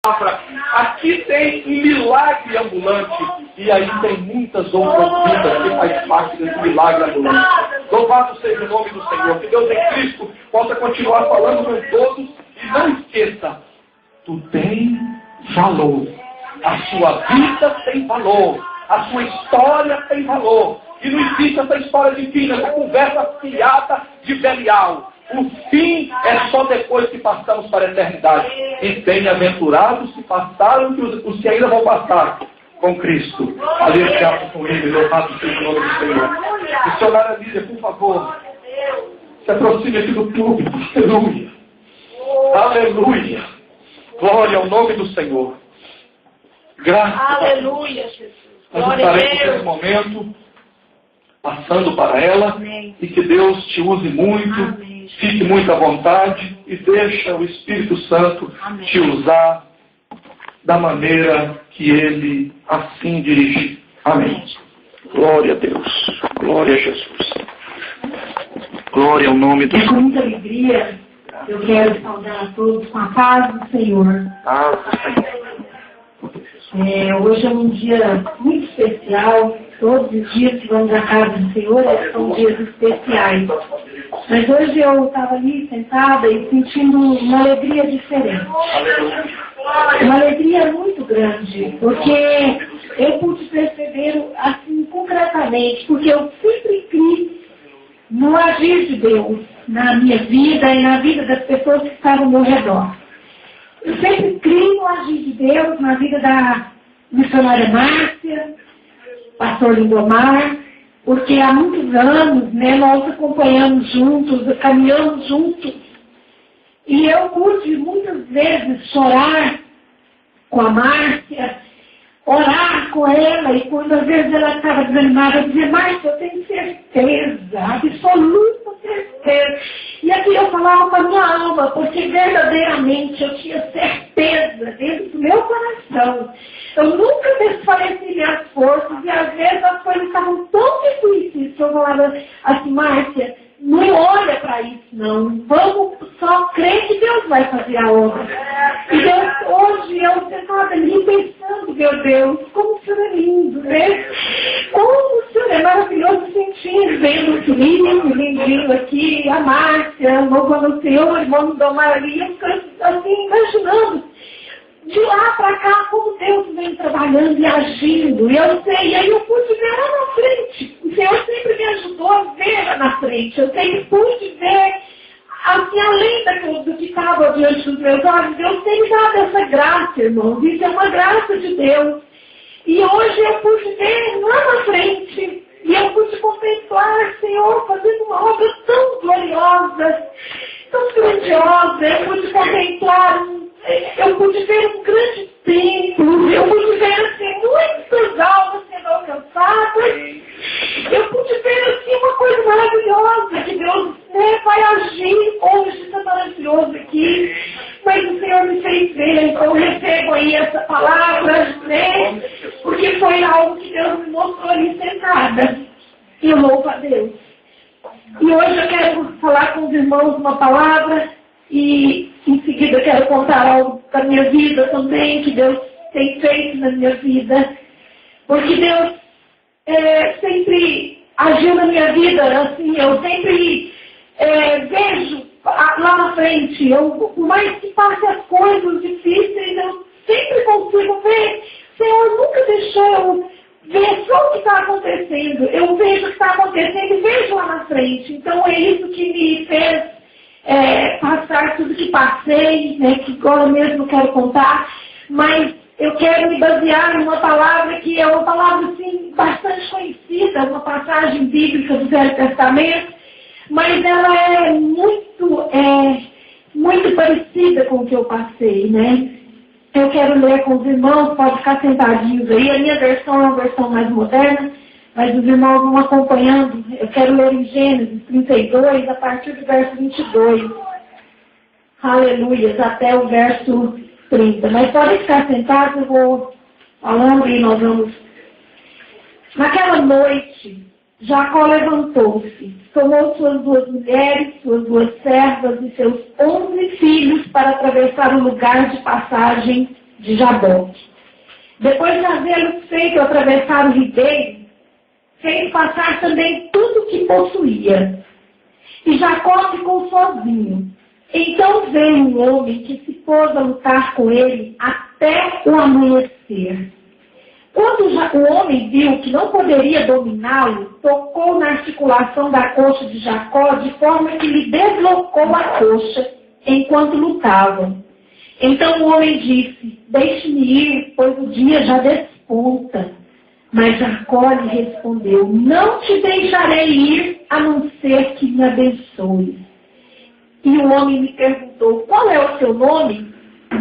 palavra. Aqui tem um milagre ambulante. E aí tem muitas outras vidas que fazem parte desse milagre ambulante. Louvado seja o nome do Senhor. Que Deus em Cristo possa continuar falando com todos. E não esqueça, tu tem valor. A sua vida tem valor. A sua história tem valor. E não existe essa história de fim, essa conversa fiada de Belial. O fim é só depois que passamos para a eternidade. E bem-aventurados que passaram, que os que ainda vão passar com Cristo. Aleluia com Ele, louvado seja o nome do Senhor. Missionária Lídia, por favor, se aproxime aqui do público. Aleluia. Aleluia. Glória ao nome do Senhor. Graças a Deus. Aleluia, Jesus. Nós estaremos nesse momento passando para ela. Amém. E que Deus te use muito. Amém. Fique muito à vontade e deixa o Espírito Santo Amém. te usar da maneira que Ele assim dirige. Amém. Glória a Deus. Glória a Jesus. Glória ao nome do Com Senhor. muita alegria, eu quero saudar a todos com a paz do Senhor. Hoje é um dia muito especial. Todos os dias que vamos à casa do Senhor são dias especiais. Mas hoje eu estava ali sentada e sentindo uma alegria diferente. Uma alegria muito grande, porque eu pude perceber assim concretamente, porque eu sempre criei no agir de Deus, na minha vida e na vida das pessoas que estavam ao meu redor. Eu sempre criei no agir de Deus, na vida da missionária Márcia, pastor Lindomar, porque há muitos anos, nós acompanhamos juntos, caminhamos juntos. E eu pude muitas vezes chorar com a Márcia, orar com ela, e quando às vezes ela estava desanimada, eu dizia: Márcia, eu tenho certeza, absoluta certeza. E aqui eu falava com a minha alma, porque verdadeiramente eu tinha certeza dentro do meu coração. Eu nunca desfaleci minhas forças, e às vezes as coisas estavam tão difíceis que eu falava assim: Márcia, não olha para isso não, vamos só crer que Deus vai fazer a obra. E Deus, hoje eu sentada ali pensando: meu Deus, como o Senhor é lindo, né? Como o Senhor é maravilhoso, sentindo, vendo o Felipe, lindinho aqui, a Márcia, louvando o Senhor, o irmão Lindomar ali, eu fico assim, imaginando de lá para cá como Deus vem trabalhando e agindo. E eu sei, e aí eu pude ver lá na frente. O Senhor sempre me ajudou a ver lá na frente. Eu sempre pude ver assim, além do que estava diante dos meus olhos. Deus tem me dado essa graça, irmãos. Isso é uma graça de Deus. E hoje eu pude ver lá na frente. E eu pude contemplar, Senhor, fazendo uma obra tão gloriosa, tão grandiosa. Eu pude contemplar, eu pude ver um grande templo. Eu pude ver assim, muitas almas sendo alcançadas. Eu pude ver assim, uma coisa maravilhosa, que Deus vai agir. Hoje está maravilhoso aqui. Mas o Senhor me fez ver, então eu recebo aí essa palavra, porque foi algo que Deus me mostrou ali sentada. E eu louvo a Deus. E hoje eu quero falar com os irmãos uma palavra, e em seguida eu quero contar algo da minha vida também, que Deus tem feito na minha vida. Porque Deus sempre agiu na minha vida, assim, eu sempre vejo lá na frente, por mais que passe as coisas difíceis, eu sempre consigo ver. O Senhor nunca deixou eu ver só o que está acontecendo. Eu vejo o que está acontecendo e vejo lá na frente. Então é isso que me fez passar tudo que passei, que agora mesmo quero contar. Mas eu quero me basear numa palavra que é uma palavra assim, bastante conhecida, uma passagem bíblica do Velho Testamento, mas ela é muito parecida com o que eu passei, Eu quero ler com os irmãos, pode ficar sentadinhos aí. A minha versão é uma versão mais moderna, mas os irmãos vão acompanhando. Eu quero ler em Gênesis 32, a partir do verso 22. Aleluia, até o verso 30. Mas podem ficar sentados, eu vou falando e nós vamos. Naquela noite, Jacó levantou-se, tomou suas 2 mulheres, suas 2 servas e seus 11 filhos para atravessar o lugar de passagem de Jaboque. Depois de havê-lo feito atravessar o ribeiro, fez passar também tudo o que possuía. E Jacó ficou sozinho. Então veio um homem que se pôs a lutar com ele até o amanhecer. Quando o homem viu que não poderia dominá-lo, tocou na articulação da coxa de Jacó, de forma que lhe deslocou a coxa enquanto lutavam. Então o homem disse: deixe-me ir, pois o dia já desponta. Mas Jacó lhe respondeu: não te deixarei ir, a não ser que me abençoe. E o homem lhe perguntou: qual é o seu nome?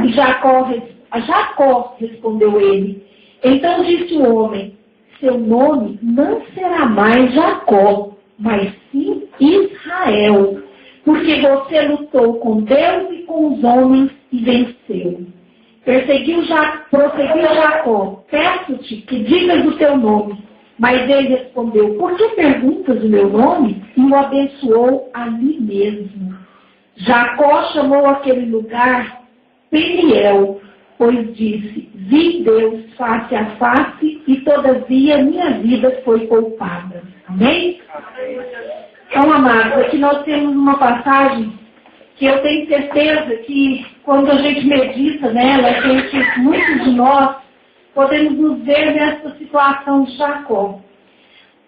E Jacó respondeu ele. Então disse o homem: seu nome não será mais Jacó, mas sim Israel, porque você lutou com Deus e com os homens e venceu. Prosseguiu Jacó: peço-te que digas o teu nome. Mas ele respondeu: por que perguntas o meu nome? E o abençoou ali mesmo. Jacó chamou aquele lugar Peniel, pois disse: vi Deus face a face e todavia minha vida foi poupada. Amém? Então, amados, aqui nós temos uma passagem que eu tenho certeza que quando a gente medita nela, muitos de nós podemos nos ver nessa situação de Jacó.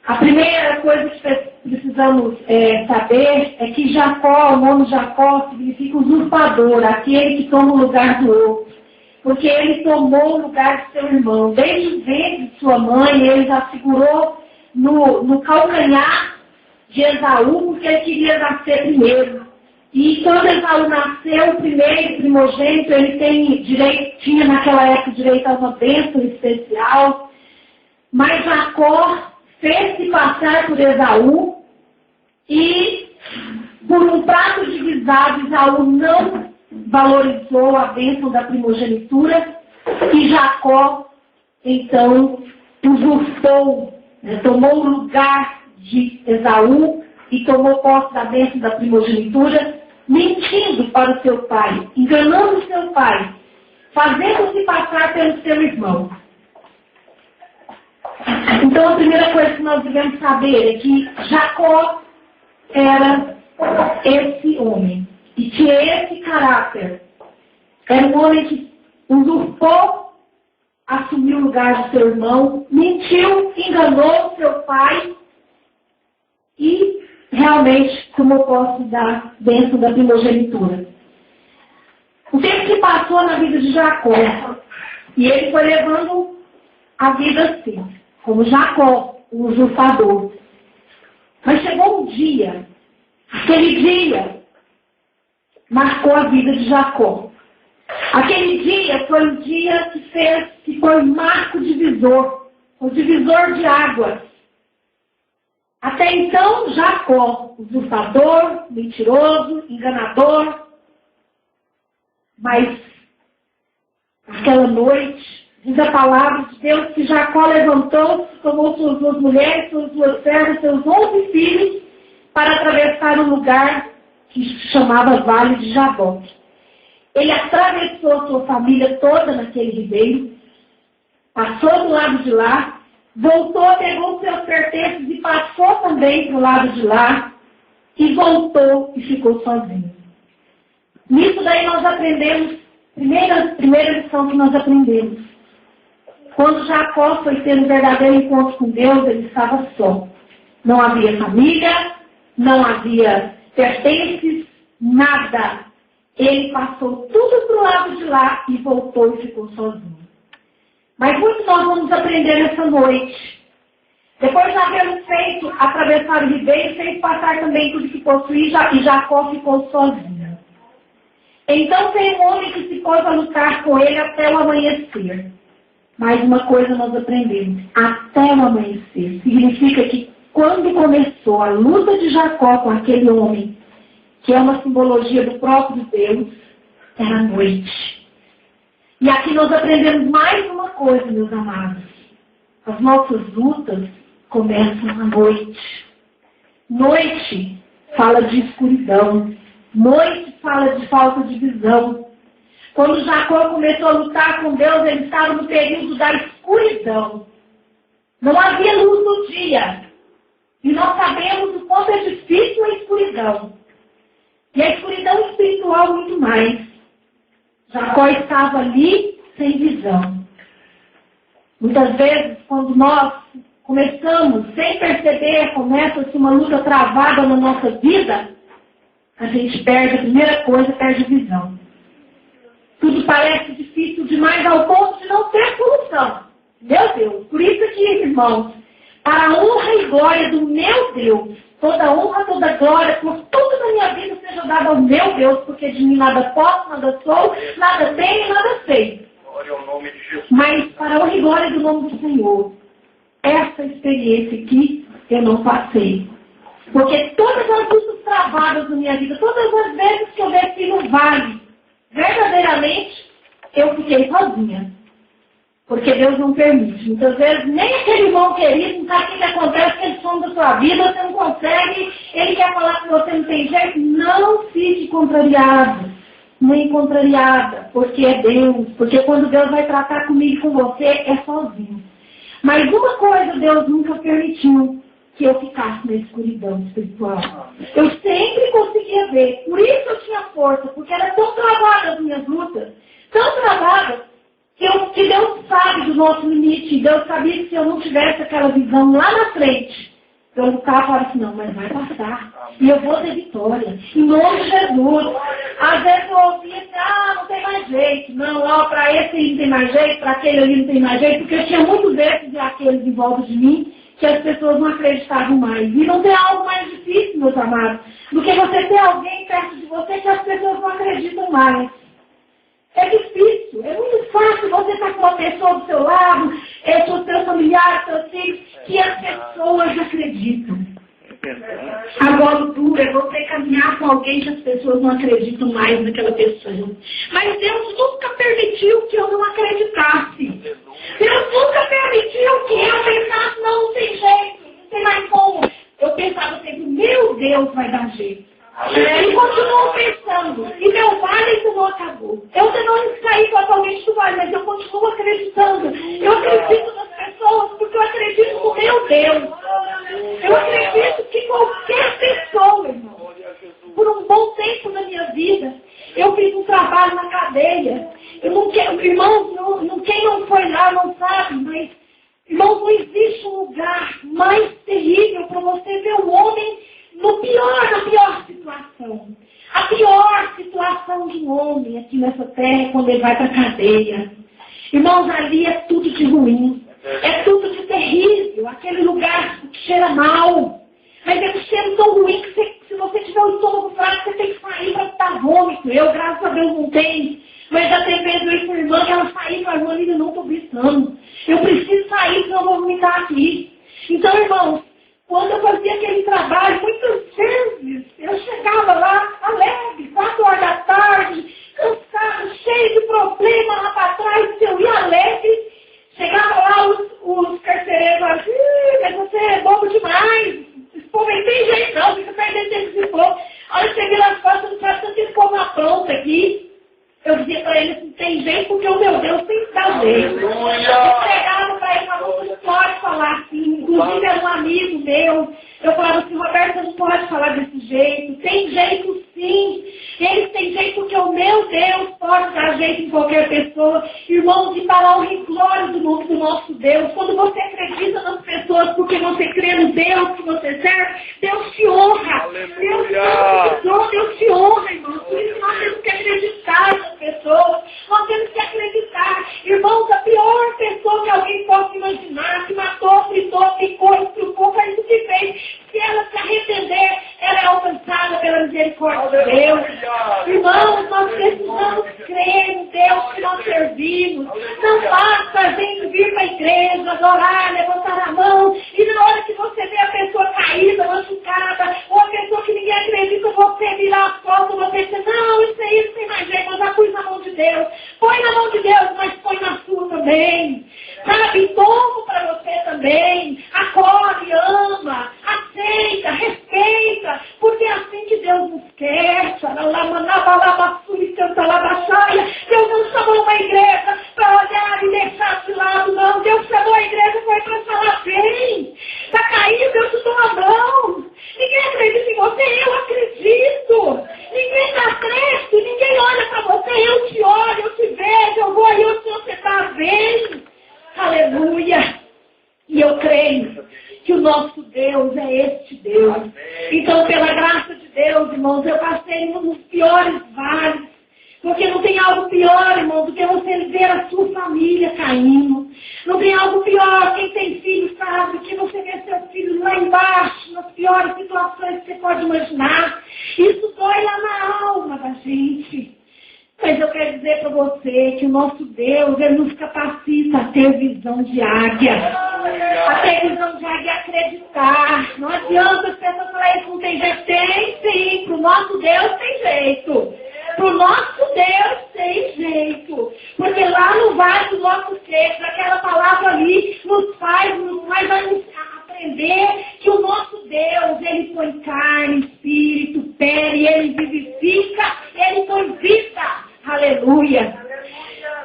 A primeira coisa que precisamos saber é que Jacó, o nome Jacó, significa usurpador, aquele que toma o lugar do outro. Porque ele tomou o lugar de seu irmão. Desde o ventre de sua mãe, ele já segurou no calcanhar de Esaú, porque ele queria nascer primeiro. E quando Esaú nasceu, o primeiro primogênito, ele tinha naquela época direito a uma bênção especial. Mas Jacó fez-se passar por Esaú e, por um prato de guisado, Esaú não valorizou a bênção da primogenitura e Jacó, então, usurpou, tomou o lugar de Esaú e tomou posse da bênção da primogenitura, mentindo para o seu pai, enganando o seu pai, fazendo-se passar pelo seu irmão. Então, a primeira coisa que nós devemos saber é que Jacó era esse homem. E tinha esse caráter. Era um homem que usurpou, assumiu o lugar de seu irmão, mentiu, enganou seu pai e realmente tomou posse da bênção da primogenitura. O tempo que passou na vida de Jacó, e ele foi levando a vida assim, como Jacó, o usurpador. Mas chegou um dia, aquele dia marcou a vida de Jacó. Aquele dia foi o dia que foi marco divisor, o divisor de águas. Até então, Jacó, usurpador, mentiroso, enganador. Mas, aquela noite, diz a palavra de Deus que Jacó levantou-se, tomou suas 2 mulheres, suas 2 servas, seus 11 filhos, para atravessar um lugar que se chamava Vale de Jaboque. Ele atravessou sua família toda naquele ribeiro, passou do lado de lá, voltou, pegou seus pertences e passou também para o lado de lá, e voltou e ficou sozinho. Nisso daí nós aprendemos, primeira lição que nós aprendemos. Quando Jacó foi ter um verdadeiro encontro com Deus, ele estava só. Não havia família, não havia pertences, nada. Ele passou tudo para o lado de lá e voltou e ficou sozinho. Mas muito nós vamos aprender essa noite. Depois de havermos feito atravessar o ribeiro, fez passar também tudo que possuía e Jacó ficou sozinho. Então veio um homem que se pôs a lutar com ele até o amanhecer. Mais uma coisa nós aprendemos. Até o amanhecer. Significa que quando começou a luta de Jacó com aquele homem, que é uma simbologia do próprio Deus, era noite. E aqui nós aprendemos mais uma coisa, meus amados. As nossas lutas começam à noite. Noite fala de escuridão. Noite fala de falta de visão. Quando Jacó começou a lutar com Deus, ele estava no período da escuridão. Não havia luz no dia. E nós sabemos o quanto é difícil a escuridão. E a escuridão espiritual muito mais. Jacó estava ali sem visão. Muitas vezes, quando nós começamos, sem perceber, começa-se uma luta travada na nossa vida, a gente perde, a primeira coisa, perde visão. Tudo parece difícil demais ao ponto de não ter solução. Meu Deus, por isso que, irmãos, para a honra e glória do meu Deus, toda honra, toda glória, por tudo na minha vida seja dada ao meu Deus, porque de mim nada posso, nada sou, nada tenho e nada sei. Mas para a honra e glória do nome do Senhor, essa experiência aqui eu não passei. Porque todas as lutas travadas na minha vida, todas as vezes que eu desci no vale, verdadeiramente, eu fiquei sozinha. Porque Deus não permite. Muitas vezes, nem aquele irmão querido, não sabe o que acontece, que ele some da sua vida, você não consegue, ele quer falar que você não tem jeito. Não fique contrariado, nem contrariada, porque é Deus. Porque quando Deus vai tratar comigo e com você, é sozinho. Mas uma coisa Deus nunca permitiu, que eu ficasse na escuridão espiritual. Eu sempre conseguia ver. Por isso eu tinha força, porque era tão travada as minhas lutas, tão travada, que Deus sabe do nosso limite. Deus sabia que se eu não tivesse aquela visão lá na frente, eu lutava e falava assim, não, mas vai passar. E eu vou ter vitória. Em nome de Jesus. Às vezes eu ouvia assim, não tem mais jeito. Não, para esse não tem mais jeito, para aquele ali não tem mais jeito. Porque eu tinha muitos desses e aqueles em volta de mim, que as pessoas não acreditavam mais. E não tem algo mais difícil, meus amados, do que você ter alguém perto de você que as pessoas não acreditam mais. É difícil, é muito fácil você estar com uma pessoa do seu lado, com seus familiares, seus filhos, que as pessoas acreditam. Agora o duro é você caminhar com alguém que as pessoas não acreditam mais naquela pessoa. Mas Deus nunca permitiu que eu não acreditasse. Deus nunca permitiu que eu pensasse, não tem jeito, não tem mais como. Eu pensava sempre, meu Deus vai dar jeito. E continuo pensando, e meu vale ainda não acabou. Eu ainda não saí totalmente do vale, mas eu continuo acreditando. Eu acredito nas pessoas porque eu acredito no meu Deus. Eu acredito que qualquer pessoa, irmão, por um bom tempo na minha vida, eu fiz um trabalho na cadeia. Eu não quero, irmãos, quem não foi lá não sabe, mas, irmãos, não existe um lugar mais terrível para você ver o homem na pior situação. A pior situação de um homem aqui nessa terra é quando ele vai para a cadeia. Irmãos, ali é tudo de ruim. É tudo de terrível. Aquele lugar que cheira mal. Mas é um cheiro tão ruim que se você tiver o estômago fraco, você tem que sair para botar vômito. Eu, graças a Deus, não tenho. Mas já tem vezes eu e minha irmã que ela saiu e falou, ainda não estou gritando. Eu preciso sair, senão eu vou vomitar aqui. Então, irmãos, quando eu fazia aquele trabalho, muitas vezes eu chegava lá alegre, 4 horas da tarde, cansado, cheio de problema lá para trás, eu ia alegre, chegava lá os carcereiros assim, mas você é bobo demais, esse povo aí tem jeito não, fica perdendo tempo desse povo. Olha, eu cheguei nas costas, não sabe tanto esse povo pronto aqui. Eu dizia para ele assim, tem jeito porque o meu Deus tem que dar jeito. Eu chegava para ele e falava, você não pode falar assim. Inclusive era um amigo meu. Eu falava assim, Roberto, você não pode falar desse jeito. Tem jeito sim. Eles têm jeito porque o meu Deus pode dar jeito em qualquer pessoa. Irmãos, e para a honra e glória do nome do nosso Deus. Quando você acredita nas pessoas porque você crê no Deus que você serve, Deus te honra. Deus te honra, irmãos. Por isso nós temos que acreditar nas pessoas. Nós temos que acreditar. Irmãos, a pior pessoa que alguém possa imaginar, que matou, fritou, picou, estrupou, faz o que fez. Se ela se arrepender, ela é alcançada pela misericórdia de Deus. Irmãos, nós precisamos crer no Deus que nós servimos. Não basta a gente vir para a igreja, adorar, levantar a mão, e na hora que você vê a pessoa caída, machucada, ou a pessoa que ninguém acredita, você virar as costas, você dizer, não, isso aí não tem mais jeito, eu já pus na mão de Deus. Põe na mão de Deus, mas põe na sua também. Sabe, tomo para você também. Acolhe, ama, aceita, respeita, porque é assim que Deus nos quer. Deus que o nosso Deus é este Deus. Então, pela graça de Deus, irmãos, eu passei nos piores vales. Porque não tem algo pior, irmão, do que você ver a sua família caindo. Não tem algo pior, quem tem filho sabe, que você ver seus filhos lá embaixo, nas piores situações que você pode imaginar. Isso dói lá na alma da gente. Mas eu quero dizer para você que o nosso Deus, Ele nos capacita a ter visão de águia. A ter visão de águia e acreditar. Não adianta as pessoas falarem que não tem jeito. Tem sim, para o nosso Deus tem jeito. Para o nosso Deus tem jeito. Porque lá no vale do nosso sexo, aquela palavra ali nos faz aprender que o nosso Deus, Ele põe carne, espírito, pele, Ele vivifica, Ele põe vida. Aleluia.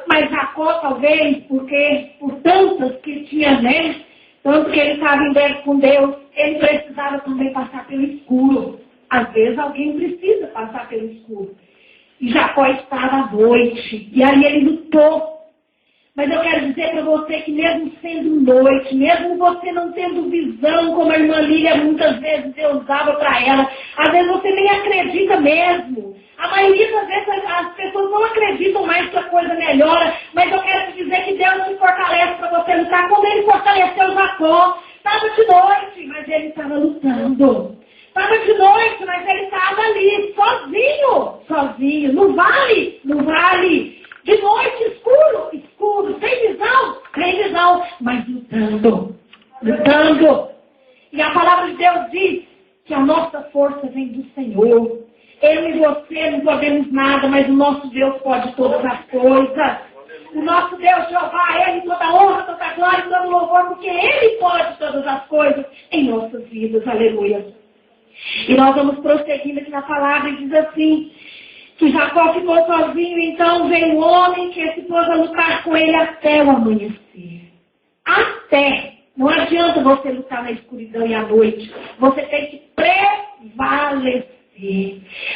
Mas Jacó, talvez, porque por tantas que tinha, né? Tanto que ele estava em guerra com Deus, ele precisava também passar pelo escuro. Às vezes alguém precisa passar pelo escuro. E Jacó estava à noite. E aí ele lutou. Mas eu quero dizer para você que mesmo sendo noite, mesmo você não tendo visão, como a irmã Lília muitas vezes Deus dava para ela, às vezes você nem acredita mesmo. A maioria das vezes as pessoas não acreditam mais que a coisa melhora, mas eu quero te dizer que Deus te fortalece para você lutar. Como Ele fortaleceu Jacó, estava de noite, mas ele estava lutando. Estava de noite, mas ele estava ali, sozinho, no vale. De noite, escuro, sem visão, mas lutando. E a palavra de Deus diz que a nossa força vem do Senhor. Eu e você não podemos nada, mas o nosso Deus pode todas as coisas. O nosso Deus, Jeová, a Ele toda honra, toda glória, todo louvor, porque Ele pode todas as coisas em nossas vidas. Aleluia. E nós vamos prosseguindo aqui na palavra e diz assim, que Jacó ficou sozinho, então veio um homem que se pôs a lutar com ele até o amanhecer. Até. Não adianta você lutar na escuridão e à noite. Você tem que prevalecer.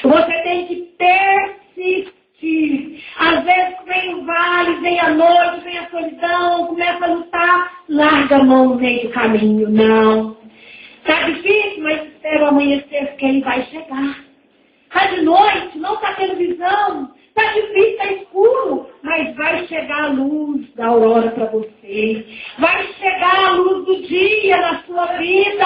Você tem que persistir. Às vezes vem o vale, vem a noite, vem a solidão, começa a lutar, larga a mão no meio do caminho. Não. Está difícil, mas espera o amanhecer, porque ele vai chegar. Está de noite, não está tendo visão. Está difícil, está escuro. Mas vai chegar a luz da aurora para você. Vai chegar a luz do dia na sua vida.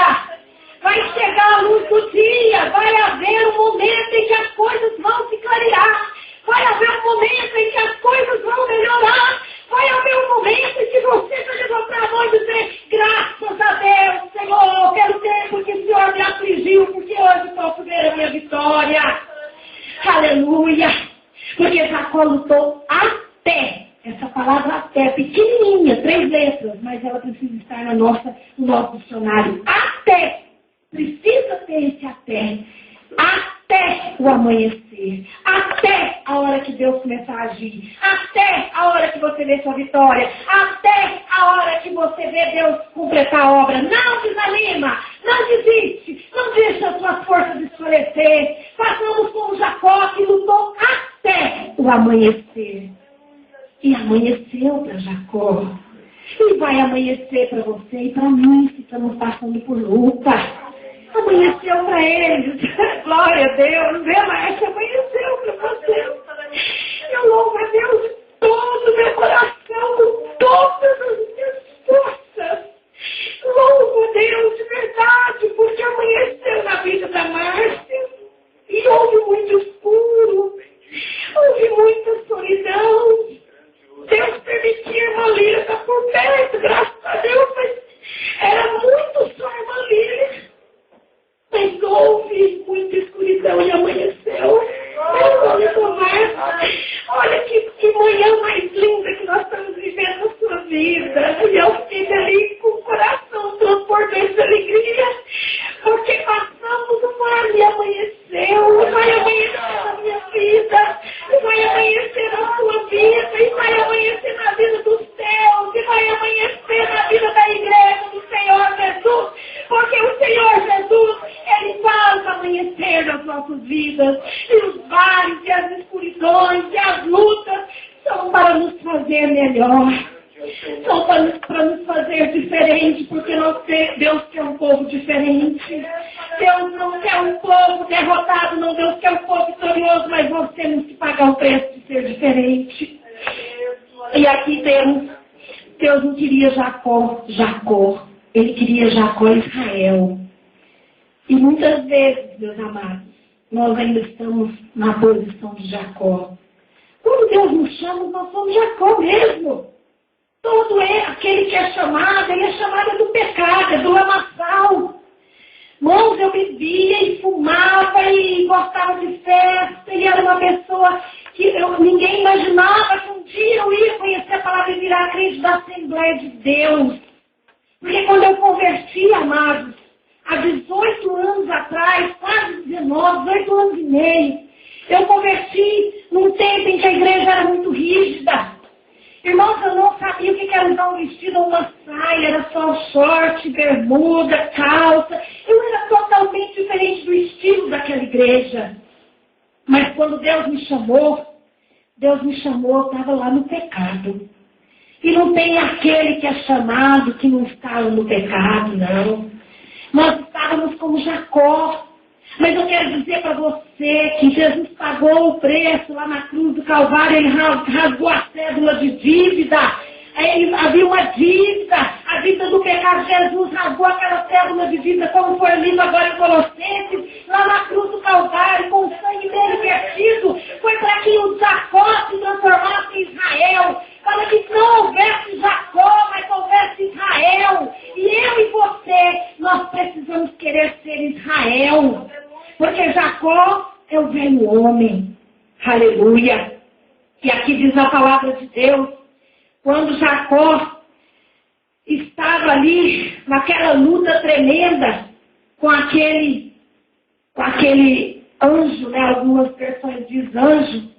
Vai chegar a luz do dia. Vai haver um momento em que as coisas vão se clarear. Vai haver um momento em que as coisas vão melhorar. Vai haver um momento em que você vai levantar a mão e dizer, graças a Deus, Senhor, pelo tempo que o Senhor me afligiu, porque hoje posso ver a minha vitória. Aleluia. Porque Jacó lutou até. Essa palavra até, pequenininha, 3 letras, mas ela precisa estar no nosso dicionário. Até. Precisa ter esse até. Até o amanhecer. Até a hora que Deus começar a agir. Até a hora que você vê sua vitória. Até a hora que você vê Deus completar a obra. Não desanima. Não desiste. Não deixa as suas forças desfalecer. Passamos com Jacó que lutou até o amanhecer. E amanheceu para Jacó. E vai amanhecer para você e para mim que estamos passando por luta. Amanheceu para eles. Glória a Deus. Vê, Maestro, amanheceu para você. Eu louvo a Deus de todo o meu coração, com todas as minhas forças. Louvo a Deus de verdade, porque amanheceu na vida da Márcia. E houve muito escuro. Houve muita solidão. Deus permitia a irmã Lília estar por perto, graças a Deus, mas era muito só a irmã Lília. Mas houve muita escuridão e amanheceu. Olha que manhã mais linda que nós estamos vivendo na sua vida. E eu fiquei ali com o coração transbordante de alegria, porque passamos o mar e amanheceu. Vai amanhecer na minha vida, vai amanhecer na sua vida, e vai amanhecer na vida dos céus, e vai amanhecer na vida da igreja do Senhor Jesus, porque o Senhor Jesus, Ele faz amanhecer nas nossas vidas, e os vales, e as escuridões, e as lutas são para nos fazer melhor. São para nos fazer diferente, porque Deus quer um povo diferente. Deus não quer um povo derrotado, não. Deus quer um povo vitorioso, mas nós temos que pagar o preço de ser diferente. E aqui temos, Deus não queria Jacó. Ele queria Jacó e Israel. E muitas vezes, meus amados, nós ainda estamos na posição de Jacó. Quando Deus nos chama, nós somos Jacó mesmo. Todo aquele que é chamado, ele é chamado do pecado, é do lamaçal. Irmãos, eu bebia e fumava e gostava de festa, e era uma pessoa que ninguém imaginava que um dia eu ia conhecer a palavra e virar crente da Assembleia de Deus. Porque quando eu converti, amados, há 18 anos atrás, quase 19, 18 anos e meio, eu converti num tempo em que a igreja era muito rígida. Irmãos, eu não sabia o que era usar um vestido ou uma saia, era só short, bermuda, calça. Eu era totalmente diferente do estilo daquela igreja. Mas quando Deus me chamou, eu estava lá no pecado. E não tem aquele que é chamado que não estava no pecado, não. Nós estávamos como Jacó. Mas eu quero dizer para você que Jesus pagou o preço lá na cruz do Calvário, ele rasgou a cédula de dívida. Havia uma dívida, a dívida do pecado. Jesus rasgou aquela cédula de dívida, como foi lido agora em Colossenses, lá na cruz do Calvário, com o sangue dele vertido. Foi para que o Jacó se transformasse em Israel, para que não houvesse Jacó, mas houvesse Israel. E eu e você, nós precisamos querer ser Israel. Porque Jacó é o velho homem. Aleluia. E aqui diz a palavra de Deus, quando Jacó estava ali, naquela luta tremenda, com aquele anjo, né? Algumas versões diz anjo,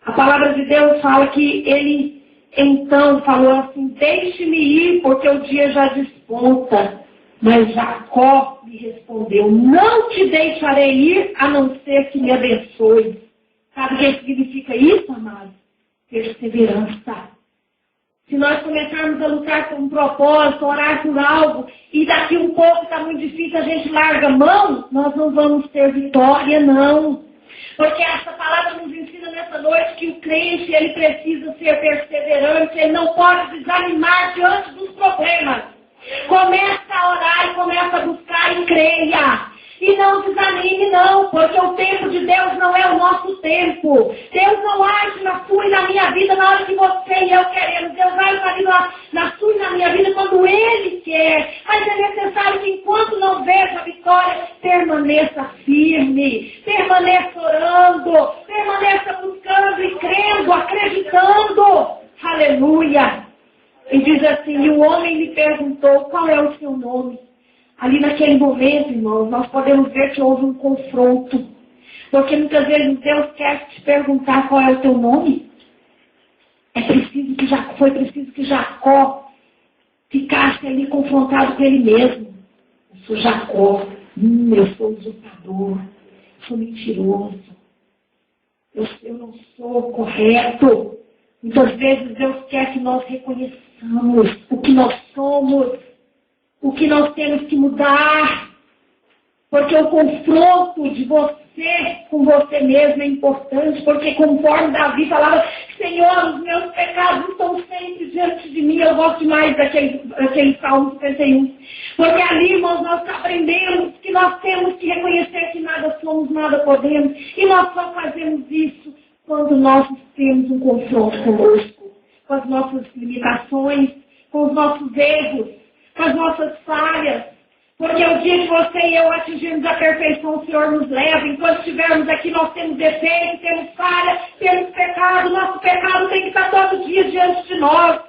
a palavra de Deus fala que ele então falou assim, deixe-me ir, porque o dia já desponta. Mas Jacó me respondeu, não te deixarei ir, a não ser que me abençoe. Sabe o que significa isso, amado? Perseverança. Se nós começarmos a lutar com um propósito, orar por algo, e daqui um pouco está muito difícil, a gente larga a mão, nós não vamos ter vitória, não. Porque essa palavra nos ensina nessa noite que o crente, ele precisa ser perseverante, ele não pode desanimar diante dos problemas. Começa a orar e começa a buscar e creia. E não desanime não, porque o tempo de Deus não é o nosso tempo. Deus não age na sua e na minha vida na hora que você e eu queremos. Deus age na sua e na minha vida quando Ele quer. Mas é necessário que enquanto não veja a vitória, permaneça firme, permaneça orando, permaneça buscando e crendo, acreditando. Aleluia! E diz assim, e o homem me perguntou, qual é o seu nome? Ali naquele momento, irmãos, nós podemos ver que houve um confronto. Porque muitas vezes Deus quer te perguntar qual é o teu nome. Foi preciso que Jacó ficasse ali confrontado com ele mesmo. Eu sou Jacó, eu sou usurpador, sou mentiroso, eu não sou correto. Muitas vezes Deus quer que nós reconheçamos o que nós somos, o que nós temos que mudar, porque o confronto de você com você mesmo é importante, porque conforme Davi falava, Senhor, os meus pecados estão sempre diante de mim. Eu gosto mais daquele Salmo 51, porque ali, irmãos, nós aprendemos que nós temos que reconhecer que nada somos, nada podemos, e nós só fazemos isso quando nós temos um confronto conosco, com as nossas limitações, com os nossos erros, com as nossas falhas. Porque o dia que você e eu atingirmos a perfeição, o Senhor nos leva. Enquanto estivermos aqui, nós temos defeito, temos falha, temos pecado. Nosso pecado tem que estar todo dia diante de nós.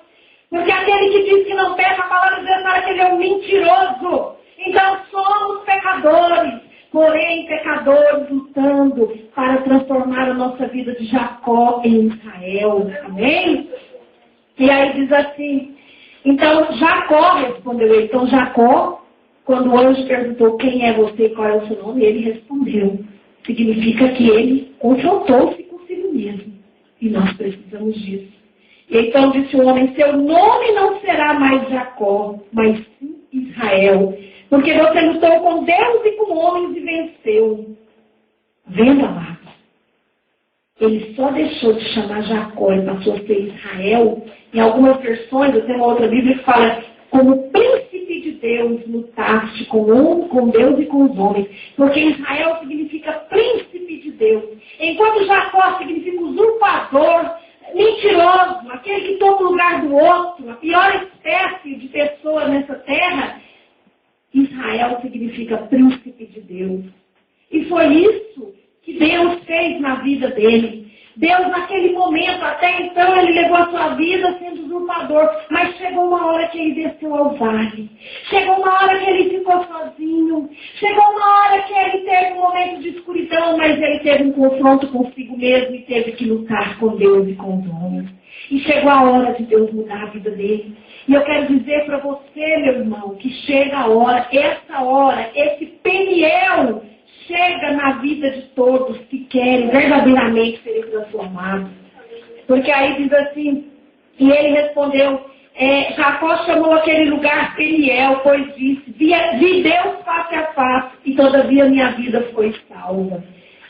Porque aquele que diz que não peca, a palavra de Deus fala que ele é um mentiroso. Então somos pecadores, porém pecadores lutando para transformar a nossa vida de Jacó em Israel. Amém? E aí diz assim, então Jacó respondeu ele. Então Jacó, quando o anjo perguntou quem é você e qual é o seu nome, ele respondeu. Significa que ele confrontou-se consigo mesmo. E nós precisamos disso. E então disse o homem, seu nome não será mais Jacó, mas sim Israel, porque você lutou com Deus e com homens e venceu. Vendo, amado? Ele só deixou de chamar Jacó e passou a ser Israel. Em algumas versões, eu tenho uma outra Bíblia que fala, como príncipe de Deus lutaste com Deus e com os homens. Porque Israel significa príncipe de Deus. Enquanto Jacó significa usurpador, mentiroso, aquele que toma o lugar do outro, a pior espécie de pessoa nessa terra, Israel significa príncipe de Deus. E foi isso que Deus fez na vida dele. Deus, naquele momento, até então, ele levou a sua vida sendo usurpador. Mas chegou uma hora que ele desceu ao vale. Chegou uma hora que ele ficou sozinho. Chegou uma hora que ele teve um momento de escuridão, mas ele teve um confronto consigo mesmo e teve que lutar com Deus e com os homens. E chegou a hora de Deus mudar a vida dele. E eu quero dizer para você, meu irmão, que chega a hora, essa hora, esse Peniel chega na vida de todos que querem verdadeiramente serem transformados. Porque aí diz assim, e ele respondeu, Jacó chamou aquele lugar Peniel, pois disse, vi Deus face a face, e todavia minha vida foi salva.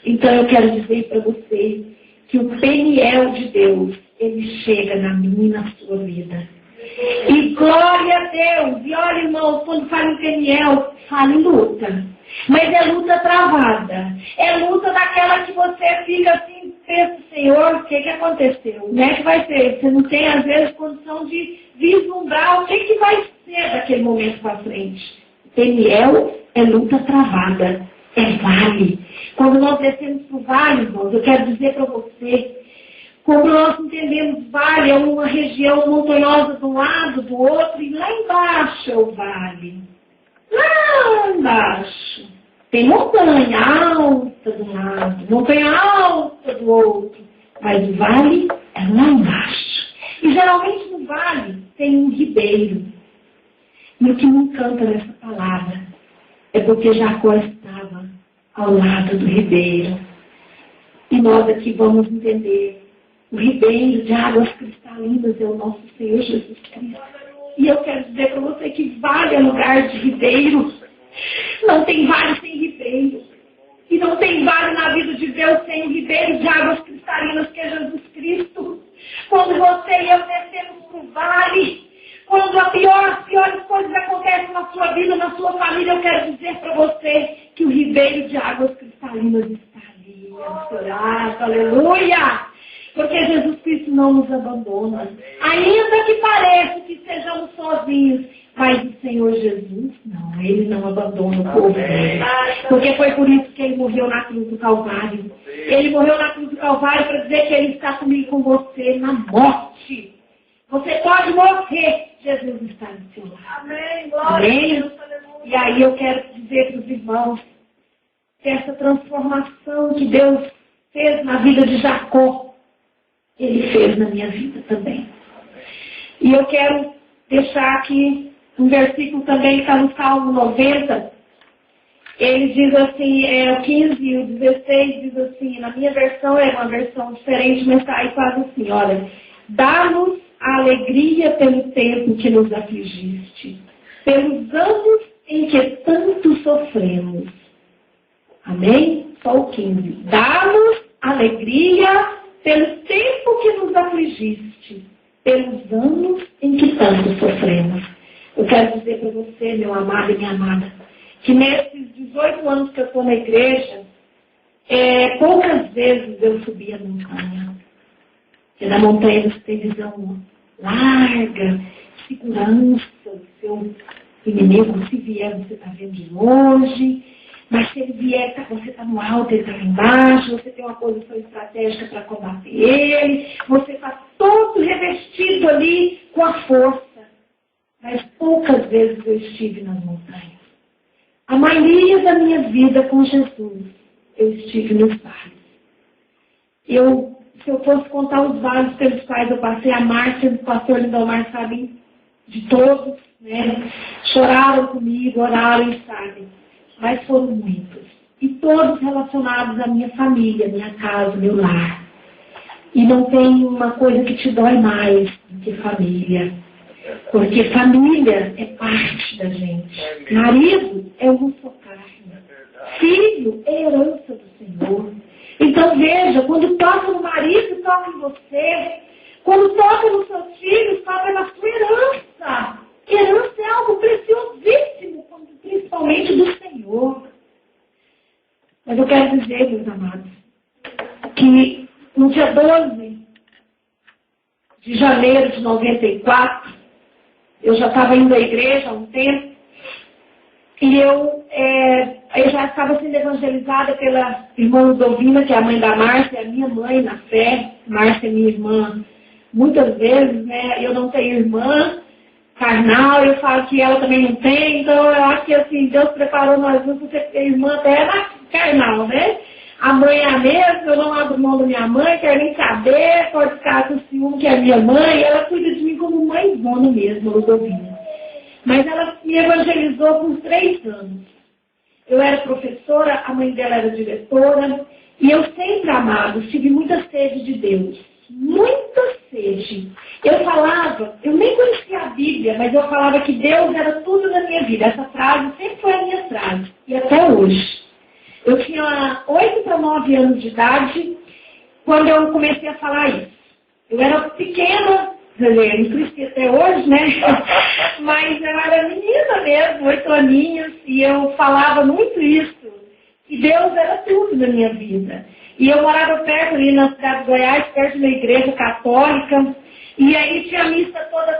Então eu quero dizer para você que o Peniel de Deus, ele chega na minha e na sua vida. E glória a Deus! E olha, irmãos, quando fala em Peniel, fala em luta. Mas é luta travada. É luta daquela que você fica assim, pensa, Senhor, o que aconteceu? Como é que vai ser? Você não tem, às vezes, condição de vislumbrar o que vai ser daquele momento para frente. Peniel é luta travada. É vale. Quando nós descemos para o vale, irmãos, eu quero dizer para você, como nós entendemos, vale é uma região montanhosa de um lado, do outro, e lá embaixo é o vale. Lá embaixo. Tem montanha alta de um lado, montanha alta do outro. Mas o vale é lá embaixo. E geralmente no vale tem um ribeiro. E o que me encanta nessa palavra é porque Jacó estava ao lado do ribeiro. E nós aqui vamos entender. O ribeiro de águas cristalinas é o nosso Senhor Jesus Cristo. E eu quero dizer para você que vale é lugar de ribeiro. Não tem vale sem ribeiro. E não tem vale na vida de Deus sem o ribeiro de águas cristalinas que é Jesus Cristo. Quando você e eu descemos para o vale, quando as piores coisas acontecem na sua vida, na sua família, eu quero dizer para você que o ribeiro de águas cristalinas está ali. Aleluia! Porque Jesus Cristo não nos abandona. Ainda que pareça que sejamos sozinhos, mas o Senhor Jesus, não, Ele não abandona o povo dele. Porque foi por isso que Ele morreu na cruz do Calvário. Ele morreu na cruz do Calvário para dizer que Ele está comigo e com você na morte. Você pode morrer, Jesus está do seu lado. Amém, glória a Deus. E aí eu quero dizer para os irmãos que essa transformação que Deus fez na vida de Jacó, Ele fez na minha vida também. E eu quero deixar aqui um versículo também que está no Salmo 90. Ele diz assim, o 15 e o 16 diz assim, na minha versão é uma versão diferente, mas está aí quase assim, olha. Dá-nos a alegria pelo tempo que nos afligiste, pelos anos em que tanto sofremos. Amém? Só o 15. Dá-nos alegria pelo tempo que nos afligiste, pelos anos em que tanto sofremos. Eu quero dizer para você, meu amado e minha amada, que nesses 18 anos que eu estou na igreja, poucas vezes eu subi a montanha. Porque na montanha você tem visão larga, segurança, o seu inimigo, se vier, você está vendo de longe. Mas se ele vier, você está no alto, ele está lá embaixo, você tem uma posição estratégica para combater ele, você está todo revestido ali com a força. Mas poucas vezes eu estive nas montanhas. A maioria da minha vida com Jesus, eu estive nos vales. Se eu fosse contar os vales pelos quais eu passei, a Márcia, o pastor Lindomar sabem de todos, né? Choraram comigo, oraram e sabem. Mas foram muitos. E todos relacionados à minha família, minha casa, meu lar. E não tem uma coisa que te dói mais do que família. Porque família é parte da gente. Marido é uma só carne. Filho é herança do Senhor. Então veja, quando toca no marido, toca em você. Quando toca nos seus filhos, toca na sua herança. Herança é algo preciosíssimo, principalmente do Senhor. Mas eu quero dizer, meus amados, que no dia 12 de janeiro de 94, eu já estava indo à igreja há um tempo, e eu já estava sendo evangelizada pela irmã Ludovina, que é a mãe da Márcia, a minha mãe na fé. Márcia é minha irmã. Muitas vezes, né, eu não tenho irmã carnal, eu falo que ela também não tem, então eu acho que assim, Deus preparou nós duas para ter irmã até na carnal, né? A mãe é a mesma, eu não abro mão da minha mãe, quero nem saber, pode ficar com o ciúme que é minha mãe, ela cuida de mim como mãezona mesmo, Ludovina. Mas ela me evangelizou por 3 anos. Eu era professora, a mãe dela era diretora, e eu sempre, amado, tive muita sede de Deus. Muita sede. Eu falava, eu nem conhecia a Bíblia, mas eu falava que Deus era tudo na minha vida. Essa frase sempre foi a minha frase, e até hoje. Eu tinha 8 para 9 anos de idade quando eu comecei a falar isso. Eu era pequena, não cresci até hoje, né? Mas eu era menina mesmo, 8 aninhos, e eu falava muito isso. E Deus era tudo na minha vida. E eu morava perto ali na cidade de Goiás, perto de uma igreja católica. E aí tinha missa todos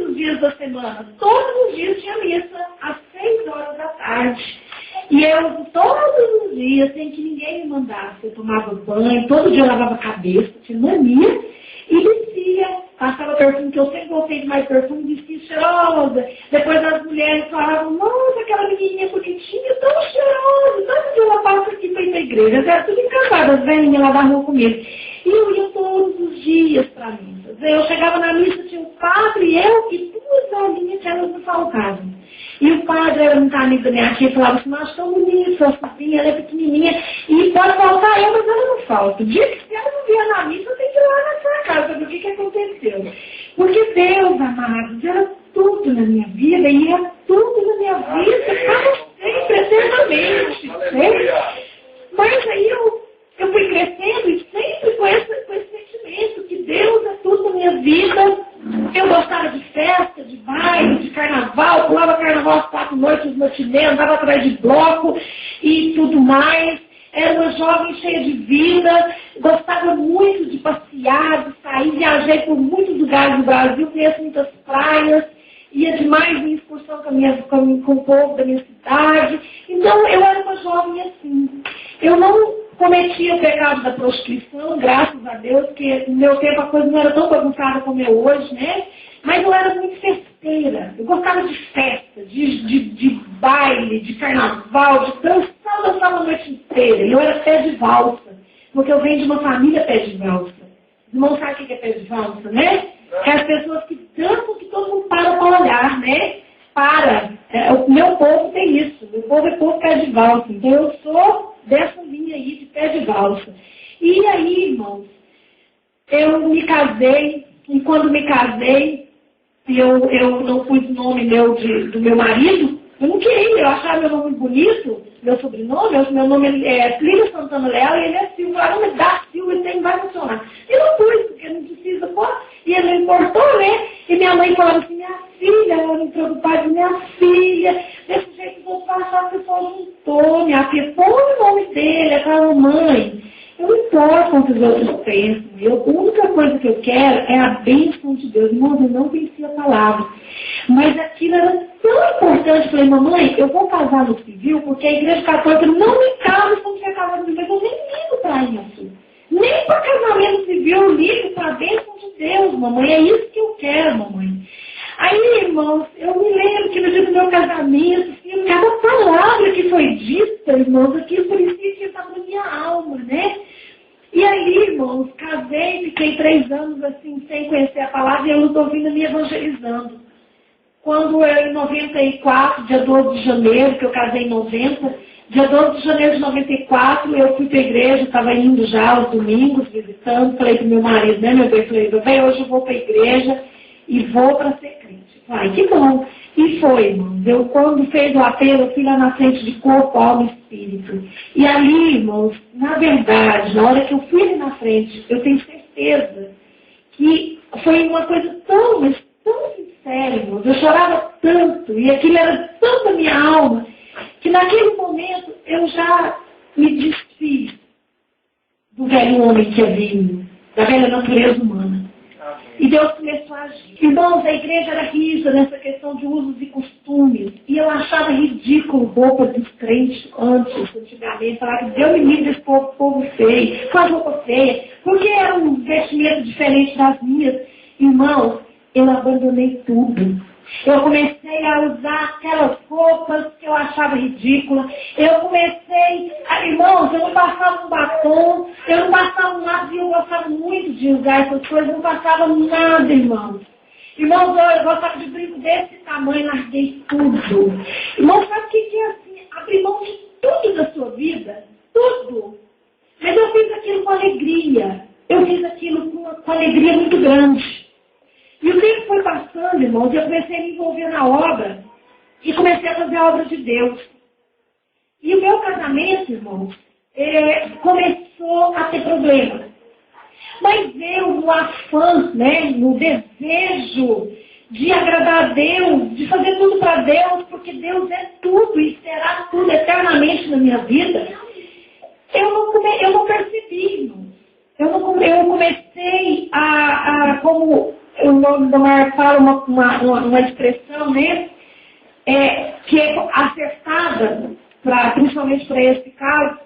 os dias da semana. Todos os dias tinha missa às 6 horas da tarde. E eu, todos os dias, sem que ninguém me mandasse, eu tomava banho, todo dia eu lavava a cabeça, tinha mania, e descia, passava perfume, que eu sempre gostei de mais perfume, descia cheirosa. Depois as mulheres falavam, nossa, aquela menininha bonitinha, tão cheirosa, todo dia ela passa aqui para ir pra igreja. Eu era tudo encantada, as velhinhas lá da rua comigo. E eu ia todos os dias para a missa. Eu chegava na missa, tinha um padre, eu e 2 velhinhas que elas me faltavam. E o padre era muito amigo da minha tia, falava assim, mas tão bonita, sua sobrinha, ela é pequenininha, e pode faltar eu, mas ela não falta. O dia que se ela não vier na missa, eu tenho que ir lá na sua casa, saber o que aconteceu. Porque Deus, amados, era tudo na minha vida, e era tudo na minha vida, para sempre, eternamente. Né? Mas aí eu fui crescendo e sempre com esse sentimento que Deus é tudo na minha vida. Eu gostava de festa, de baile, de carnaval, pulava carnaval às 4 noites, matinê, andava atrás de bloco e tudo mais. Era uma jovem cheia de vida, gostava muito de passear, de sair, viajei por muitos lugares do Brasil, conheço muitas praias, ia demais em excursão com o povo da minha cidade. Então eu era uma jovem assim. Eu não cometia o pecado da prostituição, graças a Deus, porque no meu tempo a coisa não era tão bagunçada como é hoje, né? Mas eu era muito festeira. Eu gostava de festa, de baile, de carnaval, de dançava a noite inteira. E eu era pé de valsa, porque eu venho de uma família pé de valsa. Os irmãos sabem o que é pé de valsa, né? É as pessoas que dançam que todo mundo para olhar, né? O meu povo tem isso. Meu povo é povo pé de valsa. Então eu sou dessa linha aí de pé de valsa. E aí, irmãos, eu me casei, e quando me casei, eu não pus o nome do meu marido, eu não queria, eu achava meu nome bonito, meu sobrenome, meu nome é Plínio Santana Leal, e ele é Silva, ah, mas dá Silva, ele vai funcionar. Eu não pus, porque não precisa pôr, e ele não importou, né? E minha mãe falava assim, minha filha, ela me preocupava de minha filha, desse jeito vou passar, o pessoal juntou, minha filha, põe o nome dele, aquela mãe. Eu não importo quanto os outros pensam. A única coisa que eu quero é a bênção de Deus. Irmãos, eu não conhecia a palavra. Mas aquilo era tão importante. Eu falei, mamãe, eu vou casar no civil, porque a igreja católica não me casa quando você casar no civil. Eu nem ligo para isso. Nem para casamento civil eu ligo para a bênção de Deus, mamãe. É isso que eu quero, mamãe. Aí, irmãos, eu me lembro que no dia do meu casamento, assim, cada palavra que foi dita, irmãos, aquilo parecia que estava na minha alma, né? E aí, irmãos, casei, fiquei 3 anos assim, sem conhecer a palavra, e eu estou ouvindo me evangelizando. Quando eu, em 94, dia 12 de janeiro, que eu casei em 90, Dia 12 de janeiro de 94, eu fui para a igreja, estava indo já aos domingos, visitando, falei para o meu marido, né, meu bem, falei, meu bem, hoje eu vou para a igreja e vou para ser crente. Ai, que bom. E foi, irmãos. Eu, quando fez o apelo, eu fui lá na frente de corpo, alma e espírito. E ali, irmãos, na verdade, na hora que eu fui ali na frente, eu tenho certeza que foi uma coisa tão, mas tão sincera, irmãos. Eu chorava tanto, e aquilo era tão da minha alma, que naquele momento eu já me desfiz do velho homem que havia em mim, da velha natureza humana. E Deus começou a agir. Irmãos, a igreja era rígida nessa questão de usos e costumes. E eu achava ridículo roupas dos crentes antigamente. Falava que Deus me livre desse povo feio, com as roupas feias. Porque era um vestimento diferente das minhas. Irmãos, eu abandonei tudo. Eu comecei a usar aquelas roupas que eu achava ridículas. Eu comecei, irmãos, eu não passava um batom, eu não passava nada, e eu gostava muito de usar essas coisas, não passava nada, irmãos. Irmãos, eu gostava de brinco desse tamanho, larguei tudo. Irmãos, sabe o que é assim? Abrir mão de tudo da sua vida, tudo. Mas eu fiz aquilo com alegria. Eu fiz aquilo com alegria muito grande. E o tempo foi passando, irmãos, e eu comecei a me envolver na obra e comecei a fazer a obra de Deus. E o meu casamento, irmãos, começou a ter problemas. Mas eu, no afã, né, no desejo de agradar a Deus, de fazer tudo para Deus, porque Deus é tudo e será tudo eternamente na minha vida, eu não percebi, irmãos. Eu comecei como o nome do Mar fala uma expressão, né? Que é acertada, principalmente para esse caso,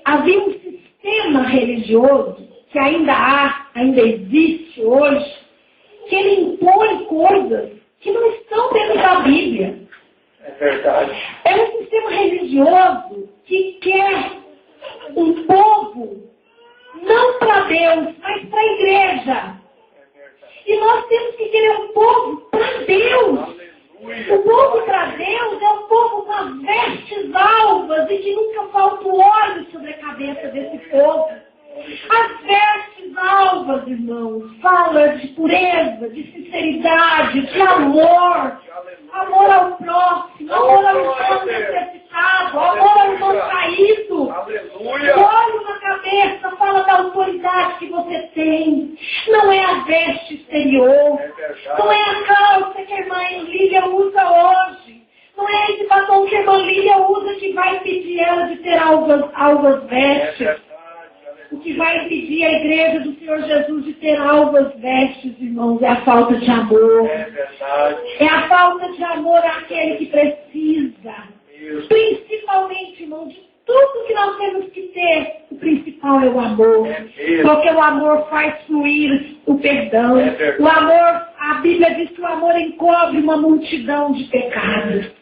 havia um sistema religioso que ainda existe hoje, que ele impõe coisas que não estão dentro da Bíblia. É verdade. É um sistema religioso que quer um povo, não para Deus, mas para a igreja. E nós temos que querer um povo para Deus. Aleluia. O povo para Deus é um povo com as vestes alvas e que nunca falta o óleo sobre a cabeça desse povo. As vestes alvas, irmãos, fala de pureza, de sinceridade, de amor. Amor ao próximo, amor ao irmão necessitado, amor ao irmão caído. O óleo na cabeça fala da autoridade que você tem. Não é a veste exterior. Não é a calça que a irmã Lília usa hoje. Não é esse batom que a irmã Lília usa que vai impedir ela de ter alvas vestes. O que vai impedir a igreja do Senhor Jesus de ter alvas vestes, irmãos, é a falta de amor. É a falta de amor àquele que precisa. Principalmente, irmãos, de tudo que nós temos que ter, o principal é o amor. Porque o amor faz fluir o perdão. O amor, a Bíblia diz que o amor encobre uma multidão de pecados.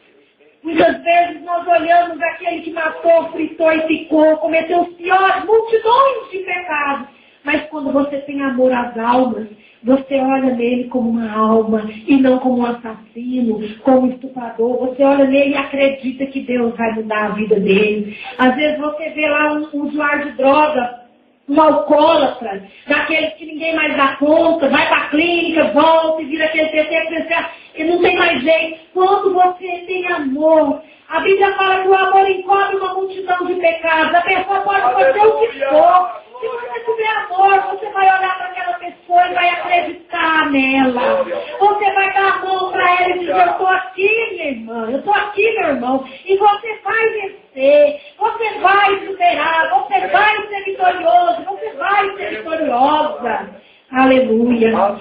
Muitas vezes nós olhamos aquele que matou, fritou e picou, cometeu os piores, multidões de pecados. Mas quando você tem amor às almas, você olha nele como uma alma e não como um assassino, como um estuprador. Você olha nele e acredita que Deus vai mudar a vida dele. Às vezes você vê lá um usuário de droga, um alcoólatra, daqueles que ninguém mais dá conta, vai para a clínica, volta e vira aquele PT, e não tem mais jeito. Quando você tem amor, a Bíblia fala que o amor encobre uma multidão de pecados. A pessoa pode fazer o que for. Se você tiver amor, você vai olhar para aquela pessoa e vai acreditar nela. Você vai dar a mão para ela e dizer, eu estou aqui, minha irmã, eu estou aqui, meu irmão. E você vai vencer, você vai superar, você vai ser vitorioso, você vai ser vitoriosa. Aleluia.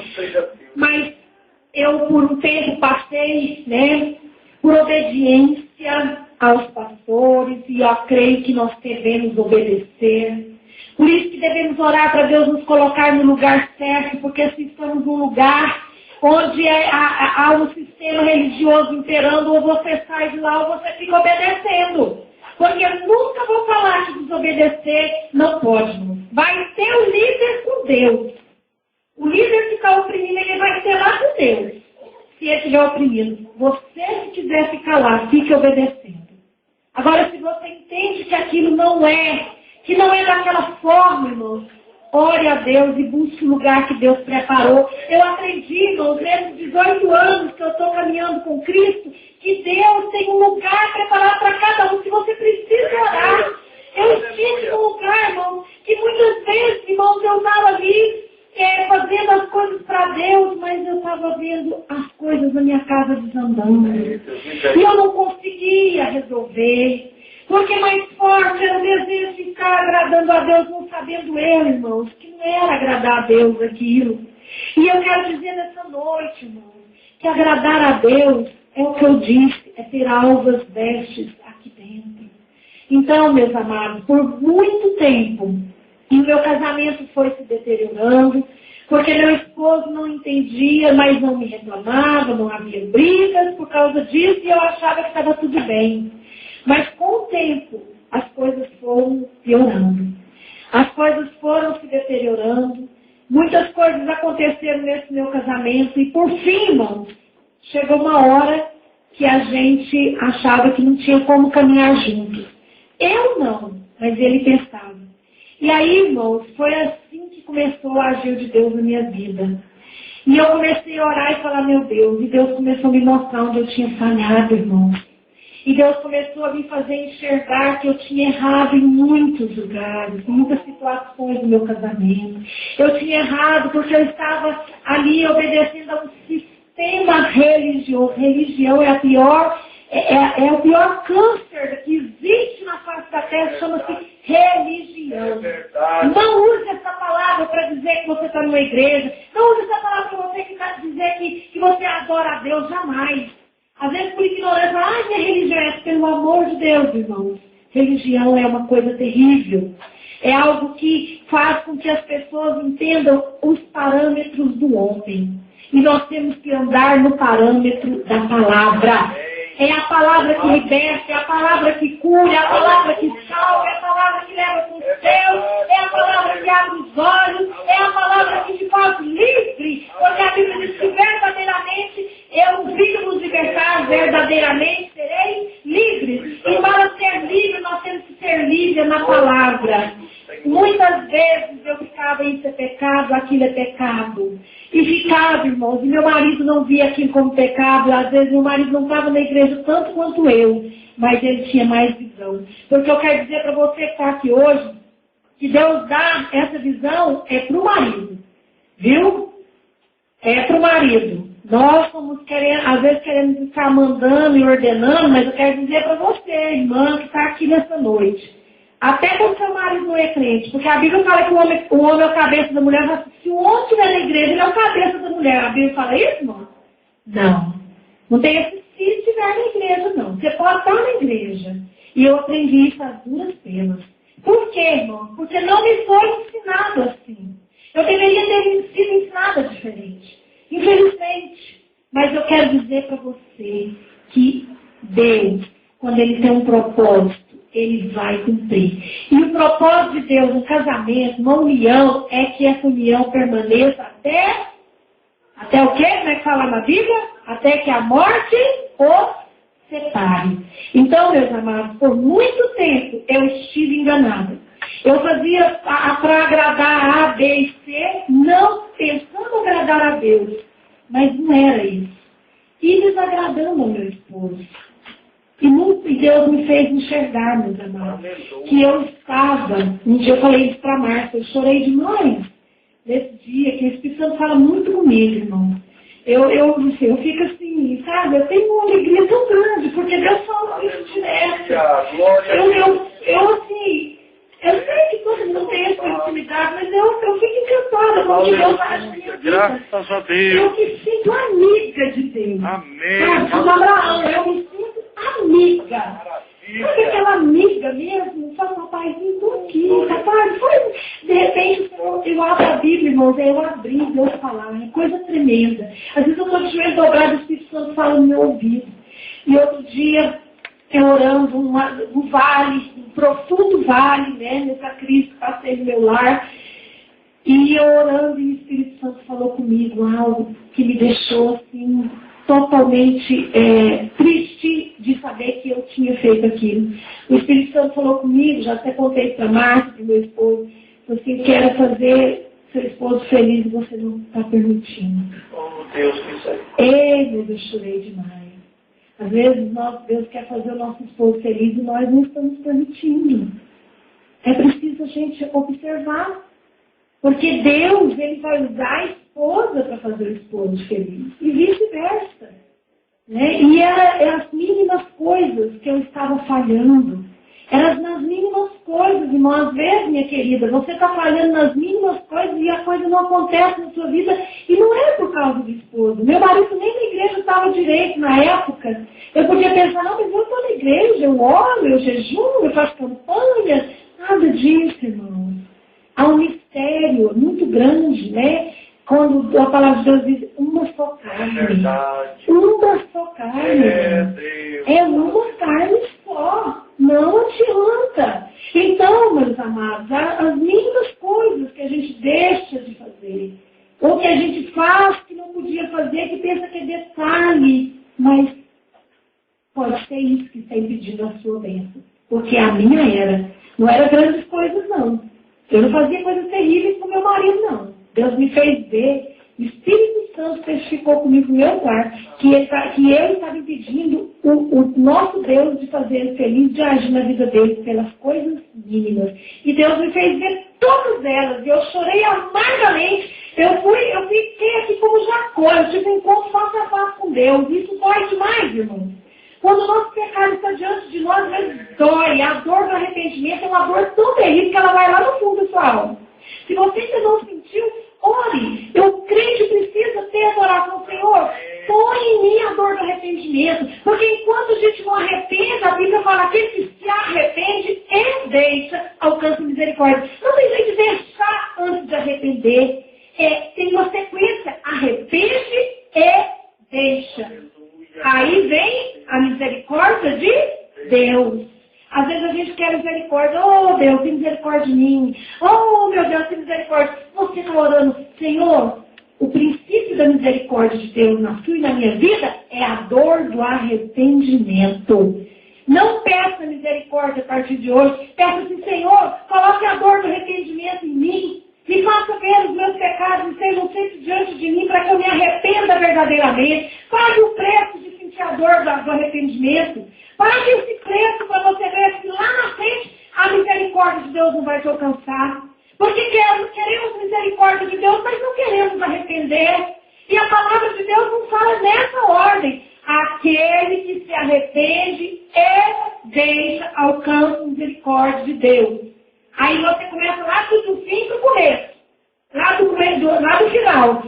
Mas eu, por um tempo, passei, né, por obediência aos pastores, e eu creio que nós devemos obedecer. Por isso que devemos orar para Deus nos colocar no lugar certo, porque se estamos num lugar onde há um sistema religioso imperando, ou você sai de lá ou você fica obedecendo. Porque eu nunca vou falar que desobedecer não pode. Vai ter o líder com Deus. O líder que está oprimindo, ele vai ser lá com Deus. Se ele estiver oprimindo. Você, se quiser ficar lá, fique obedecendo. Agora, se você entende que aquilo que não é daquela forma, irmãos, ore a Deus e busque o lugar que Deus preparou. Eu aprendi, irmãos, nesses 18 anos que eu estou caminhando com Cristo, que Deus tem um lugar preparado para cada um, que você precisa orar. Eu estive num lugar, irmãos, que muitas vezes, irmãos, eu estava ali fazendo as coisas para Deus, mas eu estava vendo as coisas na minha casa desandando. E eu não conseguia resolver. Porque mais forte era o desejo de ficar agradando a Deus, não sabendo eu, irmãos, que não era agradar a Deus aquilo. E eu quero dizer nessa noite, irmãos, que agradar a Deus é o que eu disse, é ter alvas vestes aqui dentro. Então, meus amados, por muito tempo, e o meu casamento foi se deteriorando, porque meu esposo não entendia, mas não me reclamava, não havia brigas por causa disso, e eu achava que estava tudo bem. Mas com o tempo, as coisas foram piorando. As coisas foram se deteriorando. Muitas coisas aconteceram nesse meu casamento. E por fim, irmãos, chegou uma hora que a gente achava que não tinha como caminhar juntos. Eu não, mas ele pensava. E aí, irmãos, foi assim que começou a agir de Deus na minha vida. E eu comecei a orar e falar, meu Deus. E Deus começou a me mostrar onde eu tinha falhado, irmãos. E Deus começou a me fazer enxergar que eu tinha errado em muitos lugares, em muitas situações do meu casamento. Eu tinha errado porque eu estava ali obedecendo a um sistema religioso. Religião é é o pior câncer que existe na face da terra, chama-se religião. Não use essa palavra para dizer que você está numa igreja. Não use essa palavra para você dizer que você adora a Deus, jamais. Às vezes, por ignorância, minha religião é pelo amor de Deus, irmãos. Religião é uma coisa terrível. É algo que faz com que as pessoas entendam os parâmetros do homem. E nós temos que andar no parâmetro da palavra. É a palavra que liberta, é a palavra que cura, é a palavra que salva, é a palavra que leva para o céu, é a palavra que abre os olhos, é a palavra que te faz livre. Porque a Bíblia diz que verdadeiramente eu vim nos libertar, verdadeiramente serei livres. E para ser livre, nós temos que ser livres na palavra. Muitas vezes eu ficava, isso é pecado, aquilo é pecado. E ficava, irmãos, e meu marido não via aquilo como pecado. Às vezes meu marido não estava na igreja tanto quanto eu, mas ele tinha mais visão. Porque eu quero dizer para você que está aqui hoje, que Deus dá essa visão é para o marido. Viu? É para o marido. Nós somos às vezes queremos ficar mandando e ordenando, mas eu quero dizer para você, irmã, que está aqui nessa noite. Até quando seu marido não é crente, porque a Bíblia fala que o homem é a cabeça da mulher, mas se o homem estiver na igreja, ele é a cabeça da mulher. A Bíblia fala isso, irmão? Não. Não tem esse se estiver na igreja, não. Você pode estar na igreja. E eu aprendi isso às duras penas. Por quê, irmão? Porque não me foi ensinado assim. Eu deveria ter sido ensinada diferente. Infelizmente. Mas eu quero dizer para você que Deus, quando Ele tem um propósito, Ele vai cumprir. E o propósito de Deus no casamento, na união, é que essa união permaneça até o quê? Como é que fala na Bíblia? Até que a morte os separe. Então, meus amados, por muito tempo eu estive enganada. Eu fazia para agradar A, B e C, não pensando agradar a Deus. Mas não era isso. E desagradando ao meu esposo. E Deus me fez enxergar, meus amados, que eu estava, um dia eu falei isso para a Márcia, eu chorei demais nesse dia, que o Espírito Santo fala muito comigo, irmão. Eu fico assim, sabe, eu tenho uma alegria tão grande, porque Deus fala isso direto. Eu sei que todo mundo tem essa intimidade, mas eu fico encantada com o que Deus faz na minha vida. Graças a Deus. Eu me sinto amiga de Deus. Amém. Como Abraão, eu me sinto amiga. Sabe aquela amiga mesmo? Fala, papaizinho, estou aqui, papai. De repente, eu abro a Bíblia, irmãos, aí eu abri, Deus falar, é coisa tremenda. Às vezes eu estou de joelho dobrado, o Espírito Santo fala no meu ouvido. E outro dia, eu orando, um vale, um profundo vale, né, nessa crise que passei no meu lar. E eu orando, e o Espírito Santo falou comigo algo que me deixou assim, totalmente triste de saber que eu tinha feito feito aquilo. O Espírito Santo falou comigo, já até contei para Márcio, para o meu esposo, você quer fazer seu esposo feliz e você não está permitindo. Oh, Deus, que isso aí. Ei, Deus, eu chorei demais. Às vezes Deus quer fazer o nosso esposo feliz e nós não estamos permitindo. É preciso a gente observar. Porque Deus, Ele vai usar a esposa para fazer o esposo feliz. E vice-versa. Né? E eram as mínimas coisas que eu estava falhando. Eram nas mínimas coisas, irmão. Às vezes, minha querida, você está falhando nas mínimas coisas e a coisa não acontece na sua vida. E não é por causa do esposo. Meu marido nem na igreja estava direito na época. Eu podia pensar, não, mas eu estou na igreja, eu oro, eu jejuo, eu faço campanha. Nada disso, irmão. Há um mistério muito grande, né? Quando a palavra de Deus diz uma só carne. É verdade. Uma só carne. É uma carne só. Não adianta. Então, meus amados, as mínimas coisas que a gente deixa de fazer, ou que a gente faz que não podia fazer, que pensa que é detalhe, mas pode ser isso que está impedindo a sua bênção. Porque a minha era. Não era grandes coisas, não. Eu não fazia coisas terríveis com meu marido, não. Deus me fez ver. O Espírito Santo testificou comigo no meu quarto que ele estava impedindo o nosso Deus de fazer ele feliz, de agir na vida dele pelas coisas mínimas. E Deus me fez ver todas elas. E eu chorei amargamente. Eu fiquei aqui como Jacó. Eu tive um encontro face a face com Deus. Isso dói demais, irmão. Quando o nosso pecado está diante de nós, ele dói. A dor do arrependimento é uma dor tão terrível que ela vai lá no fundo da sua alma. Se você ainda não sentiu, ore. O crente precisa ter adoração ao Senhor. Põe em mim a dor do arrependimento. Porque enquanto a gente não arrepende, a Bíblia fala que aquele que se arrepende e deixa, alcança misericórdia. Não tem jeito de deixar antes de arrepender. Tem uma sequência. Arrepende e deixa. Aí vem a misericórdia de Deus. Às vezes a gente quer misericórdia. Oh, Deus, tem misericórdia de mim. Oh, meu Deus, tem misericórdia. Você está orando, Senhor, o princípio da misericórdia de Deus na sua e na minha vida é a dor do arrependimento. Não peça misericórdia a partir de hoje. Peça assim, Senhor, coloque a dor do arrependimento em mim. Me faça ver os meus pecados e sejam sempre diante de mim para que eu me arrependa verdadeiramente. Pague o preço de sentir a dor do arrependimento. Pague esse preço para você ver que lá na frente a misericórdia de Deus não vai te alcançar. Porque queremos misericórdia de Deus, mas não queremos arrepender. E a palavra de Deus não fala nessa ordem. Aquele que se arrepende e deixa alcança a misericórdia de Deus. Aí você começa lá do fim para o começo. Lá do final.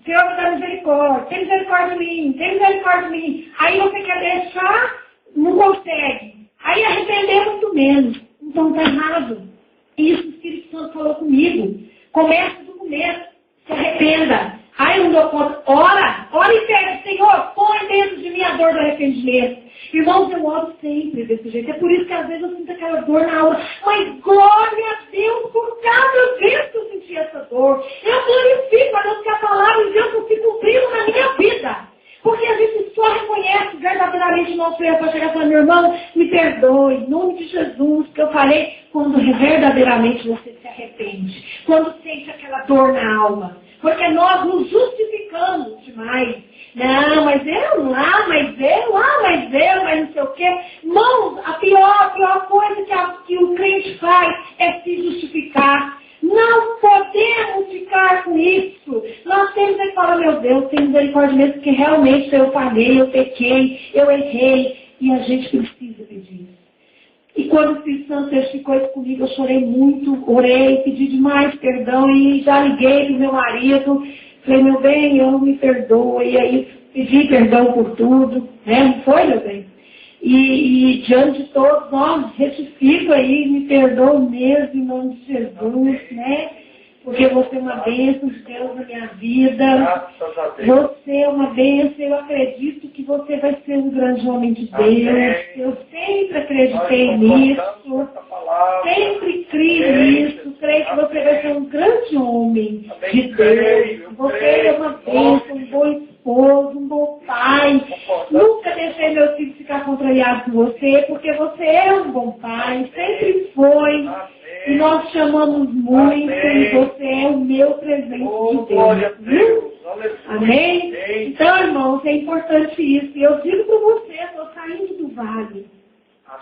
Senhor, me dá misericórdia. Tem misericórdia de mim. Tem misericórdia de mim. Aí você quer deixar, não consegue. Aí arrepender muito menos. Então está errado. Isso o Espírito Santo falou comigo. Comece do começo. Se arrependa. Aí não dou conta. Ora e pede, Senhor, põe dentro de mim a dor do arrependimento. Irmãos, eu oro sempre desse jeito. É por isso que às vezes eu sinto aquela dor na alma. Mas glória a Deus por cada vez que eu senti essa dor. Eu glorifico a Deus que a palavra de Deus não se cumprindo na minha vida. Porque a gente só reconhece verdadeiramente o nosso erro para chegar e falar, meu irmão, me perdoe, em nome de Jesus, que eu falei, quando verdadeiramente você se arrepende. Quando sente aquela dor na alma. Porque nós nos justificamos demais. Não, mas mas não sei o quê. Irmãos, a pior coisa que o crente faz é se justificar. Não podemos ficar com isso. Nós temos que falar, meu Deus, tem misericórdia mesmo, porque realmente eu falhei, eu pequei, eu errei. E a gente precisa pedir isso. E quando o Espírito Santo testificou isso comigo, eu chorei muito, orei, pedi demais perdão e já liguei para o meu marido. Falei, meu bem, eu me perdoo. E aí pedi perdão por tudo. Né? Não foi, meu bem? E diante de todos nós, retifico aí, me perdoo mesmo em nome de Jesus, né? Porque você é uma bênção de Deus na minha vida. Você é uma bênção, eu acredito que você vai ser um grande homem de Deus. Eu sempre acreditei nisso. Sempre criei nisso. Creio que você vai ser um grande homem de Deus. Você é uma bênção, um bom esposo, um bom pai. Nunca deixei meus filhos ficar contra aliado com você, porque você é um bom pai, sempre foi, e nós te amamos muito, e você é o meu presente de Deus, viu? Amém? Então, irmãos, é importante isso. E eu digo para você, estou saindo do vale.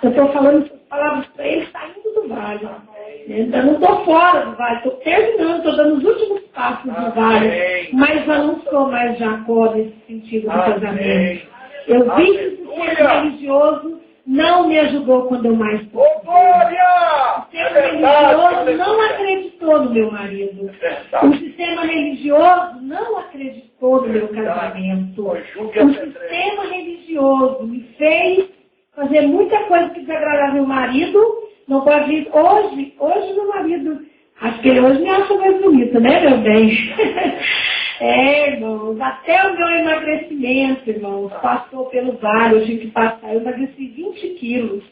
Eu estou falando essas palavras para ele, saindo do vale. Eu não estou fora do vale, estou terminando, estou dando os últimos passos do vale. Mas eu não sou mais Jacó nesse sentido do casamento. Eu vi que o sistema religioso não me ajudou quando eu mais fui. O sistema religioso não acreditou no meu marido. O sistema religioso não acreditou no meu casamento. O sistema religioso me fez fazer muita coisa que desagradava meu marido. Não pode ir. Hoje meu marido, acho que ele hoje me acha mais bonita, né, meu bem? Irmãos, até o meu emagrecimento, irmãos, passou pelo vale, eu tive que passar, eu emagreci 20 quilos.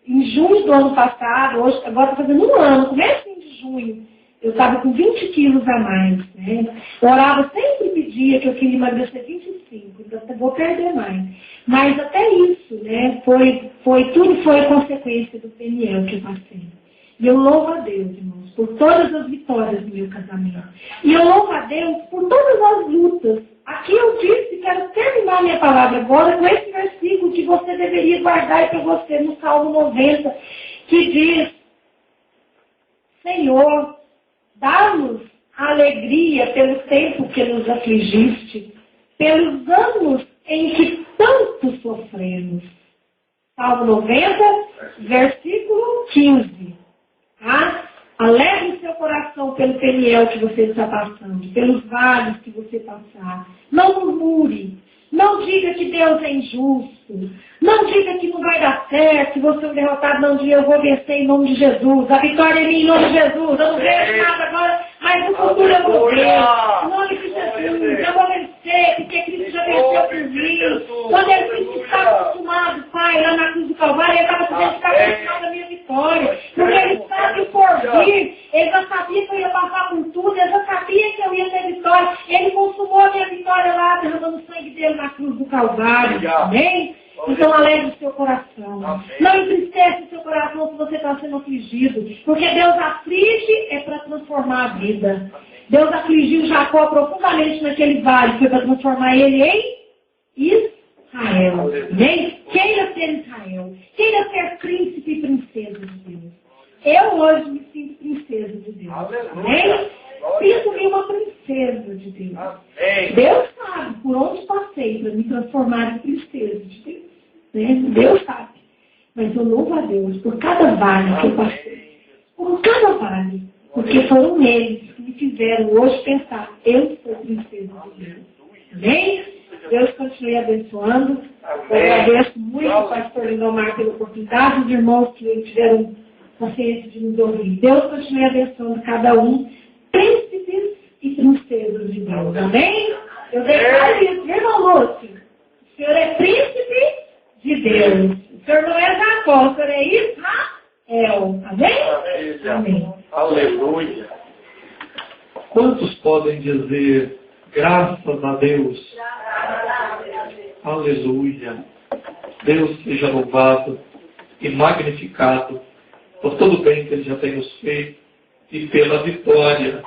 Em junho do ano passado, hoje, agora está fazendo um ano, começo de junho, eu estava com 20 quilos a mais, né? Eu orava, sempre pedia que eu queria emagrecer 25, então eu vou perder mais. Mas até isso, né, tudo foi consequência do PNL que eu passei. E eu louvo a Deus, irmãos, por todas as vitórias do meu casamento. E eu louvo a Deus por todas as lutas. Aqui eu disse, quero terminar minha palavra agora com esse versículo que você deveria guardar para você no Salmo 90, que diz: Senhor, dá-nos alegria pelo tempo que nos afligiste, pelos anos em que tanto sofremos. Salmo 90, versículo 15. Tá? Alegre seu coração pelo peniel que você está passando, pelos vales que você passar. Não murmure. Não diga que Deus é injusto. Não diga que não vai dar certo, que você é um derrotado. Não diga, eu vou vencer em nome de Jesus. A vitória é minha em nome de Jesus. Eu não vejo nada agora, mas no futuro eu vou ver. Em nome de Jesus, eu vou vencer, porque Cristo já venceu por mim. Quando ele estava acostumado, Pai, lá na cruz do Calvário, ele estava acostumado da minha vitória. Porque ele sabe o porvir. Ele já sabia que eu ia passar por tudo. Ele já sabia que eu ia ter vitória. Ele consumou a minha vitória lá, derramando o sangue dele na cruz do Calvário. Amém? Então alegre o seu coração. Amém. Não entristece o seu coração se você está sendo afligido. Porque Deus aflige é para transformar a vida. Amém. Deus afligiu Jacó profundamente naquele vale. Foi para transformar ele em Israel. Amém? Queira ser Israel. Queira ser príncipe e princesa de Deus. Eu hoje me sinto princesa de Deus. Amém? Sinto-me uma princesa de Deus. Amém. Deus sabe por onde passei para me transformar em princesa de Deus. Né? Deus sabe. Mas eu louvo a Deus por cada vale que eu passei. Por cada vale. Porque foram eles que me fizeram hoje pensar, eu sou princesa de Deus. Amém? Deus continue abençoando. Eu agradeço muito ao pastor Lindomar pela oportunidade, os irmãos que tiveram paciência de nos ouvir. Deus continue abençoando cada um, príncipes e princesas de Deus. Amém? Eu declaro isso, irmão Lúcio. O senhor é príncipe de Deus. O senhor não é Jacó, o senhor é Israel. Amém? Amém. Aleluia. Quantos podem dizer graças a Deus? Aleluia. Deus seja louvado e magnificado por todo o bem que Ele já tem nos feito e pela vitória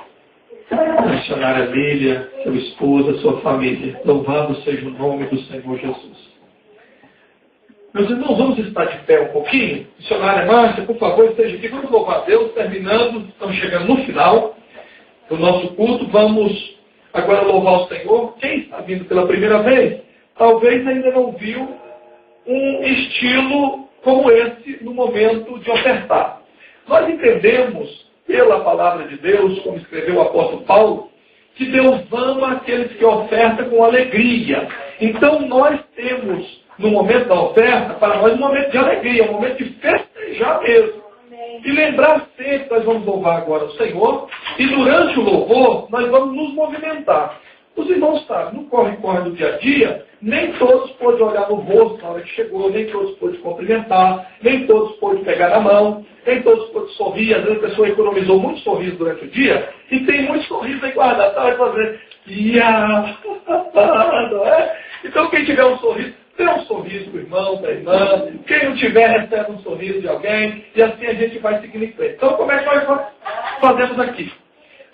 da missionária Lília, seu esposo, a sua família. Louvado seja o nome do Senhor Jesus. Meus irmãos, vamos estar de pé um pouquinho? Missionária Márcia, por favor, esteja aqui. Vamos louvar a Deus, terminando, estamos chegando no final do nosso culto. Vamos agora louvar o Senhor. Quem está vindo pela primeira vez, talvez ainda não viu um estilo como esse no momento de ofertar. Nós entendemos, pela palavra de Deus, como escreveu o apóstolo Paulo, que Deus ama aqueles que ofertam com alegria. Então nós temos, no momento da oferta, para nós um momento de alegria, um momento de festejar mesmo. E lembrar sempre que nós vamos louvar agora o Senhor, e durante o louvor nós vamos nos movimentar. Os irmãos sabem, no corre-corre do dia a dia, nem todos podem olhar no rosto na hora que chegou, nem todos podem cumprimentar, nem todos podem pegar na mão, nem todos podem sorrir. Às vezes a pessoa economizou muito sorriso durante o dia e tem muito sorriso aí guardado, tá? Vai fazer, não é? Então quem tiver um sorriso, Dê um sorriso para o irmão, para a irmã. Quem não tiver, recebe um sorriso de alguém. E assim a gente vai seguindo em frente. Então, como é que nós fazemos aqui?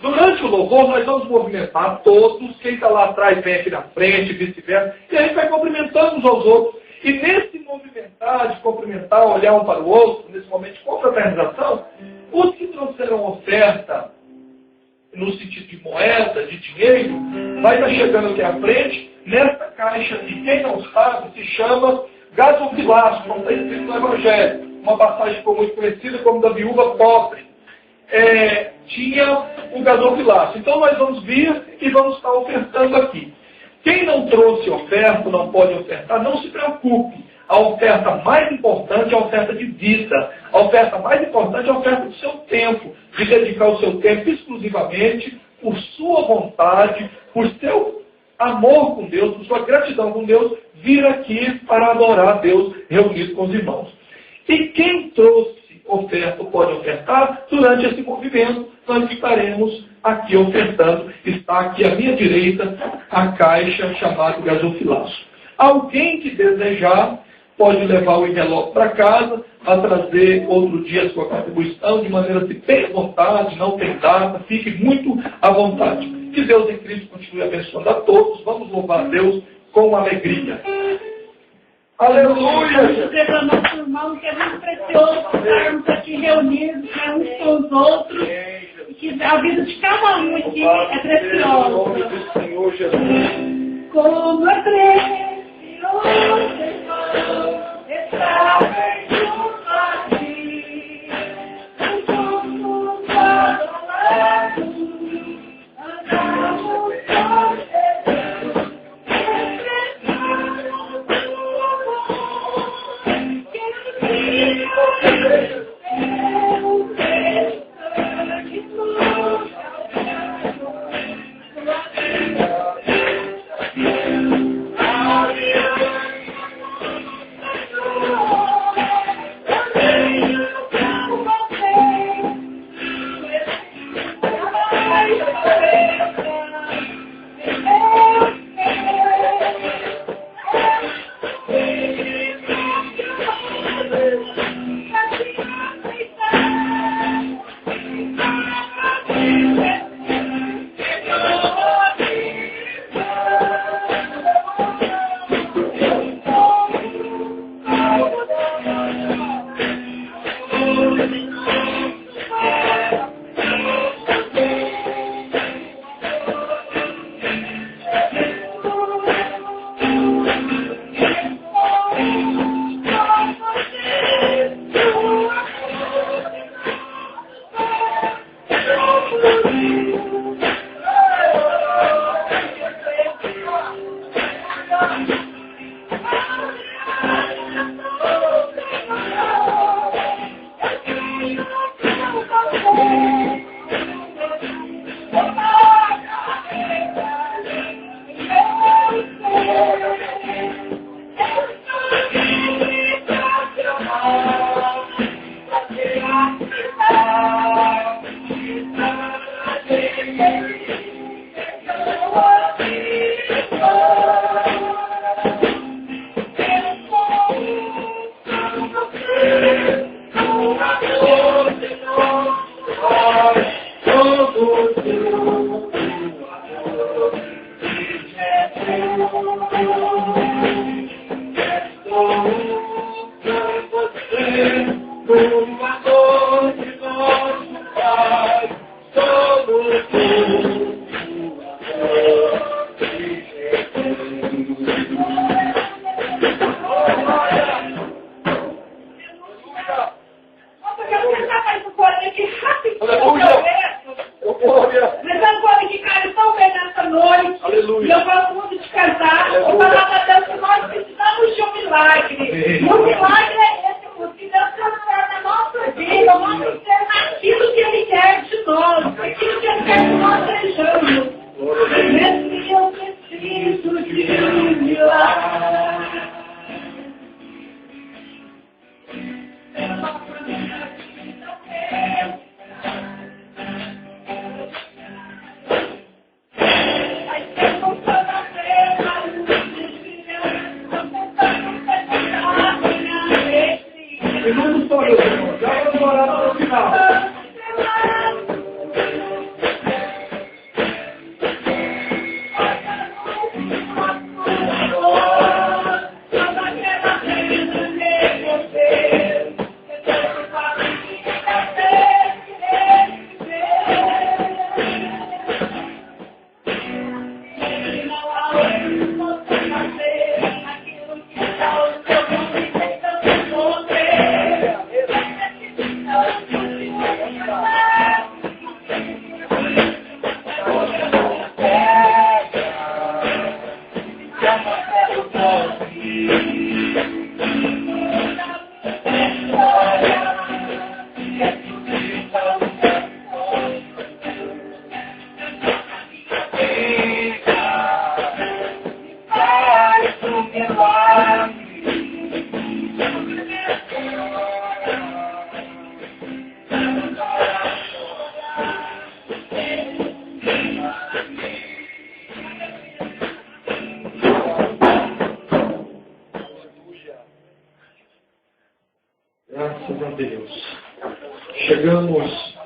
Durante o louvor, nós vamos movimentar todos. Quem está lá atrás vem aqui na frente, vice-versa. E a gente vai cumprimentando uns aos outros. E nesse movimentar, de cumprimentar, olhar um para o outro, nesse momento de confraternização, os que trouxeram oferta, no sentido de moeda, de dinheiro, vai estar chegando aqui à frente, nessa caixa que quem não sabe, se chama gasofilaço, como está escrito no Evangelho. Uma passagem que ficou muito conhecida como da viúva pobre. Tinha um gasofilaço. Então nós vamos vir e vamos estar ofertando aqui. Quem não trouxe oferta, não pode ofertar, não se preocupe. A oferta mais importante é a oferta de vida. A oferta mais importante é a oferta do seu tempo. De dedicar o seu tempo exclusivamente por sua vontade, por seu amor com Deus, por sua gratidão com Deus, vir aqui para adorar a Deus reunido com os irmãos. E quem trouxe oferta pode ofertar durante esse movimento. Nós estaremos aqui ofertando. Está aqui à minha direita a caixa chamada gasofilaço. Alguém que desejar pode levar o envelope para casa, a trazer outro dia a sua contribuição, de maneira assim, bem à vontade, não tem data, fique muito à vontade. Que Deus em Cristo continue abençoando a todos. Vamos louvar a Deus com alegria. Aleluia! Vamos dizer para o nosso irmão que é muito precioso estarmos aqui reunidos, uns com os outros, e que a vida de cada um aqui é preciosa. Em nome do Senhor Jesus. Como é precioso, irmão, estar junto a ti, juntos adorados, andamos com Jesus. só, meus irmãos. Já vamos orar no final. Graças a Deus. Chegamos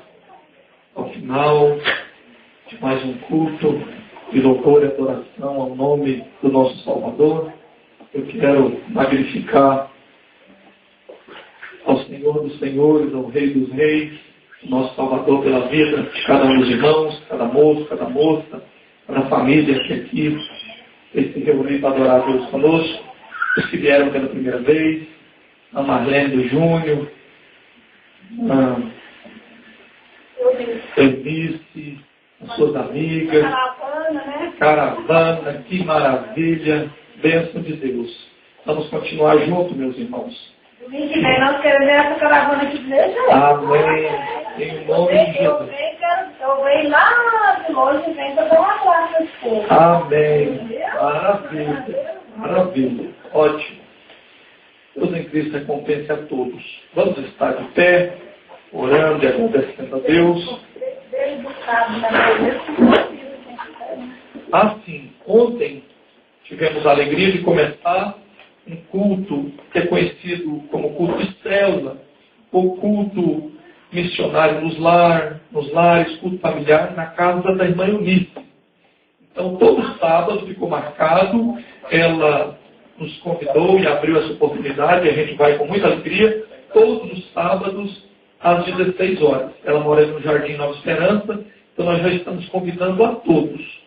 ao final de mais um culto de louvor e adoração ao nome do nosso Salvador. Eu quero magnificar ao Senhor dos Senhores, ao Rei dos Reis, nosso Salvador, pela vida de cada um dos irmãos, cada moço, cada moça, cada família que aqui se reuniu para adorar a Deus conosco, os que vieram pela primeira vez, a Marlene do Júnior, a Eunice, as suas amigas, caravana, que maravilha, bênção de Deus. Vamos continuar juntos, meus irmãos. Domingo que vem nós queremos ver essa caravana aqui de Deus. Amém. Em nome de Jesus. Eu venho lá de longe, vem para dar um abraço às pessoas. Amém. Maravilha. Maravilha. Ótimo. Deus em Cristo recompense a todos. Vamos estar de pé, orando e agradecendo a Deus. Assim, ontem tivemos a alegria de começar um culto que é conhecido como culto de célula, ou culto missionário nos lares, culto familiar na casa da irmã Eunice. Então, todo sábado ficou marcado, ela nos convidou e abriu essa oportunidade, e a gente vai com muita alegria, todos os sábados, às 16 horas. Ela mora no Jardim Nova Esperança, então nós já estamos convidando a todos.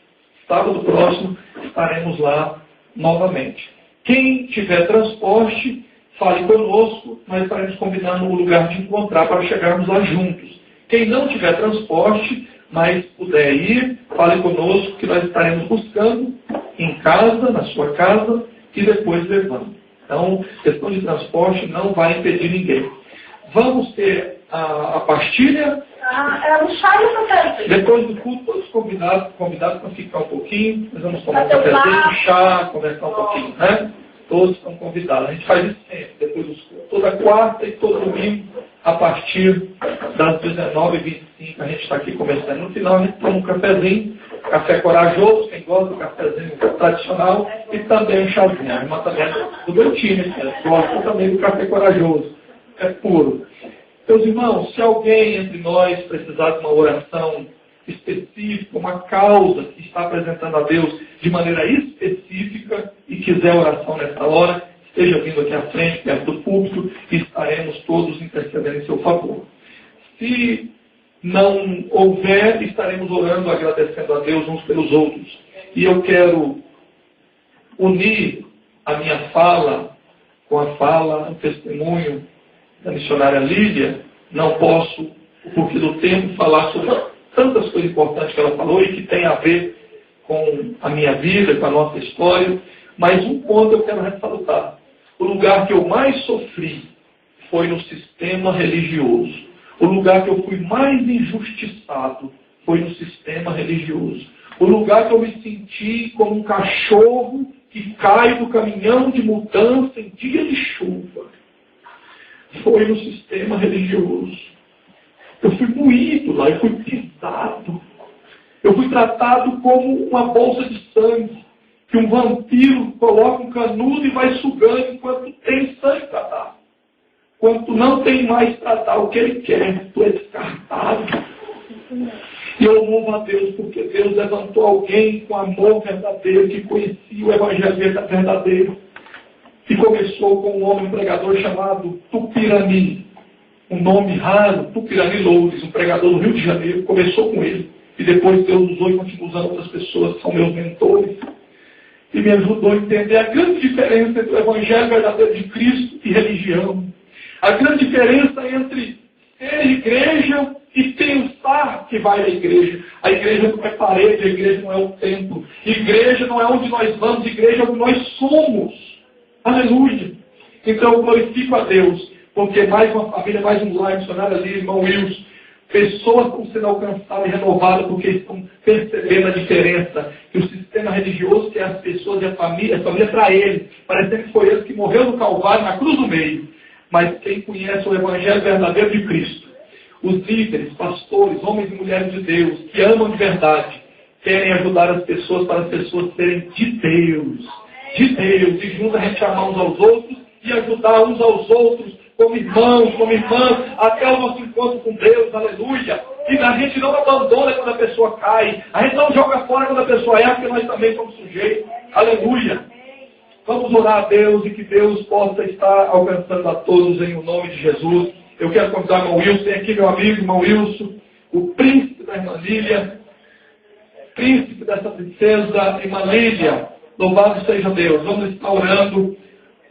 Sábado próximo estaremos lá novamente. Quem tiver transporte, fale conosco, nós estaremos combinando o lugar de encontrar para chegarmos lá juntos. Quem não tiver transporte, mas puder ir, fale conosco que nós estaremos buscando em casa, na sua casa, e depois levando. Então, questão de transporte não vai impedir ninguém. Vamos ter a pastilha. É um chá e um café. Depois do culto, todos convidados para ficar um pouquinho. Nós vamos tomar um cafezinho, um chá, conversar um pouquinho, né? Todos estão convidados. A gente faz isso sempre, depois dos cultos. Toda quarta e todo domingo, a partir das 19h25, a gente está aqui conversando. No final, a gente toma um cafezinho, café corajoso, quem gosta do cafezinho tradicional, e também um chazinho. A irmã também do meu time, gosta também do café corajoso, é puro. Meus irmãos, se alguém entre nós precisar de uma oração específica, uma causa que está apresentando a Deus de maneira específica e quiser oração nessa hora, esteja vindo aqui à frente, perto do púlpito, e estaremos todos intercedendo em seu favor. Se não houver, estaremos orando, agradecendo a Deus uns pelos outros. E eu quero unir a minha fala com a fala, o testemunho da missionária Lídia. Não posso, porque do tempo, falar sobre tantas coisas importantes que ela falou e que tem a ver com a minha vida, com a nossa história. Mas um ponto eu quero ressaltar. O lugar que eu mais sofri foi no sistema religioso. O lugar que eu fui mais injustiçado foi no sistema religioso. O lugar que eu me senti como um cachorro que cai do caminhão de mudança em dia de chuva foi no sistema religioso. Eu fui moído lá, eu fui pisado. Eu fui tratado como uma bolsa de sangue, que um vampiro coloca um canudo e vai sugando enquanto tem sangue para dar. quando tu não tem mais para dar o que Ele quer, tu é descartado. E eu louvo a Deus, porque Deus levantou alguém com amor verdadeiro, que conhecia o Evangelho verdadeiro. E começou com um homem pregador chamado Tupirani. Um nome raro, Tupirani Loures, um pregador do Rio de Janeiro. Começou com ele. E depois Deus usou e continua usando outras pessoas que são meus mentores. E me ajudou a entender a grande diferença entre o Evangelho verdadeiro de Cristo e religião. A grande diferença entre ser igreja e pensar que vai à igreja. A igreja não é parede, a igreja não é o templo. Igreja não é onde nós vamos, igreja é onde nós somos. Aleluia! Então eu glorifico a Deus, porque mais uma família, mais um lar, missionário ali, irmão Wilson, pessoas estão sendo alcançadas e renovadas porque estão percebendo a diferença. Que o sistema religioso quer as pessoas e a família para ele. Parece que foi ele que morreu no Calvário, na cruz do meio. Mas quem conhece o Evangelho verdadeiro de Cristo, os líderes, pastores, homens e mulheres de Deus, que amam de verdade, querem ajudar as pessoas para as pessoas serem de Deus. De Deus. E juntos a gente amar uns aos outros e ajudar uns aos outros como irmãos, como irmãs, até o nosso encontro com Deus, aleluia. E a gente não abandona quando a pessoa cai, a gente não joga fora quando a pessoa erra, porque nós também somos sujeitos, aleluia. Vamos orar a Deus e que Deus possa estar alcançando a todos em o nome de Jesus. Eu quero convidar o irmão Wilson, tem aqui meu amigo, irmão Wilson, o príncipe da irmã Lília, príncipe dessa princesa, irmã Lília, louvado seja Deus. Vamos estar orando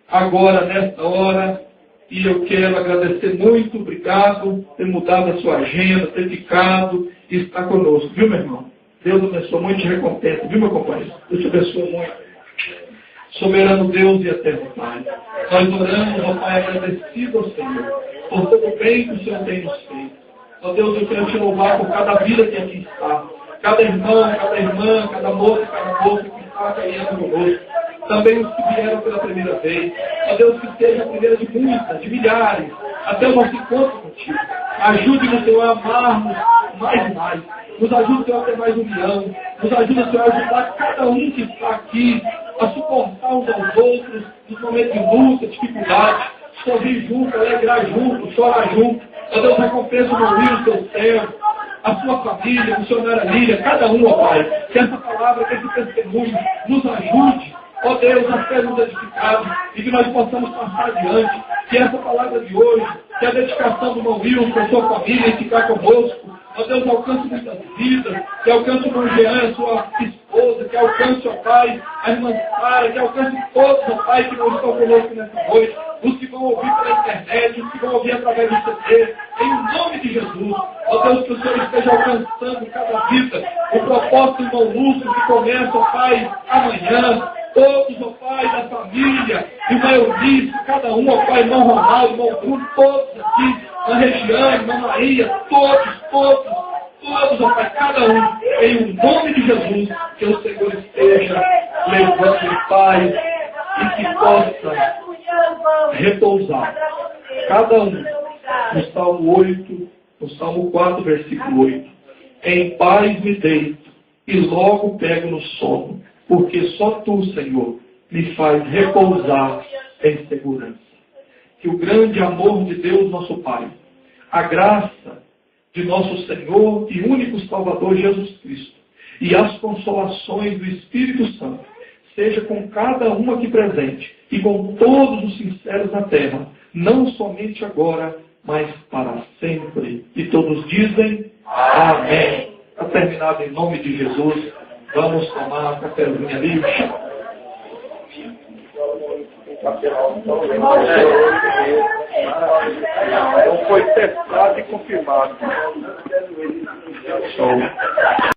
agora, nesta hora. E eu quero agradecer muito, obrigado por ter mudado a sua agenda, ter ficado e estar conosco. Viu, meu irmão? Deus abençoe muito e recompensa. Viu, meu companheiro? Deus te abençoe muito. Soberano Deus e eterno Pai, nós oramos, ó Pai, agradecido ao Senhor, por todo o bem que o Senhor tem nos feito. Ó Deus, eu quero te louvar por cada vida que aqui está. Cada irmão, cada irmã, cada moço que está caminhando conosco. Também os que vieram pela primeira vez. Ó Deus, que seja a primeira de muitas, de milhares, até o nosso encontro contigo. Ajude-nos, Senhor, a amarmos mais e mais. Nos ajude, Senhor, a ter mais união. Nos ajude, Senhor, a ajudar cada um que está aqui a suportar uns aos outros nos momentos de luta, dificuldade. Sorrir junto, alegrar junto, chorar junto. Ó Deus, recompensa o meu Rio, seu servo, a sua família, a missionária Lília, cada um, ó Pai. Que essa palavra, que esse testemunho nos ajude, ó Deus, a ser nos edificados e que nós possamos passar adiante. Que essa palavra de hoje, que a dedicação do irmão Wilson, a sua família e ficar conosco, ó Deus, alcance muitas vidas, que alcance o irmão Jean, a sua esposa, que alcance, ó Pai, a irmã Sara, que alcance todos, ó Pai, que não estão conosco nessa noite, os que vão ouvir pela internet, os que vão ouvir através do CD, em nome de Jesus. Ó Deus, que o Senhor esteja alcançando cada vida, o propósito do irmão Lúcio, que começa, ó Pai, amanhã, todos, ó Pai, da família, irmã Eunice, cada um, ó Pai, irmão Ronaldo, irmão Bruno, todos aqui, na região, irmã Maria, todos, ó Pai, cada um, em nome de Jesus, que o Senhor esteja levando em paz e que possa repousar cada um no Salmo 8, no Salmo 4, versículo 8. Em paz me deito e logo pego no sono, porque só Tu, Senhor, me faz repousar em segurança. Que o grande amor de Deus, nosso Pai, a graça de nosso Senhor e único Salvador Jesus Cristo e as consolações do Espírito Santo seja com cada um aqui presente e com todos os sinceros na terra, não somente agora, mas para sempre. E todos dizem amém. Está terminado em nome de Jesus. Vamos tomar um cafezinho ali. Não foi testado e confirmado. Show.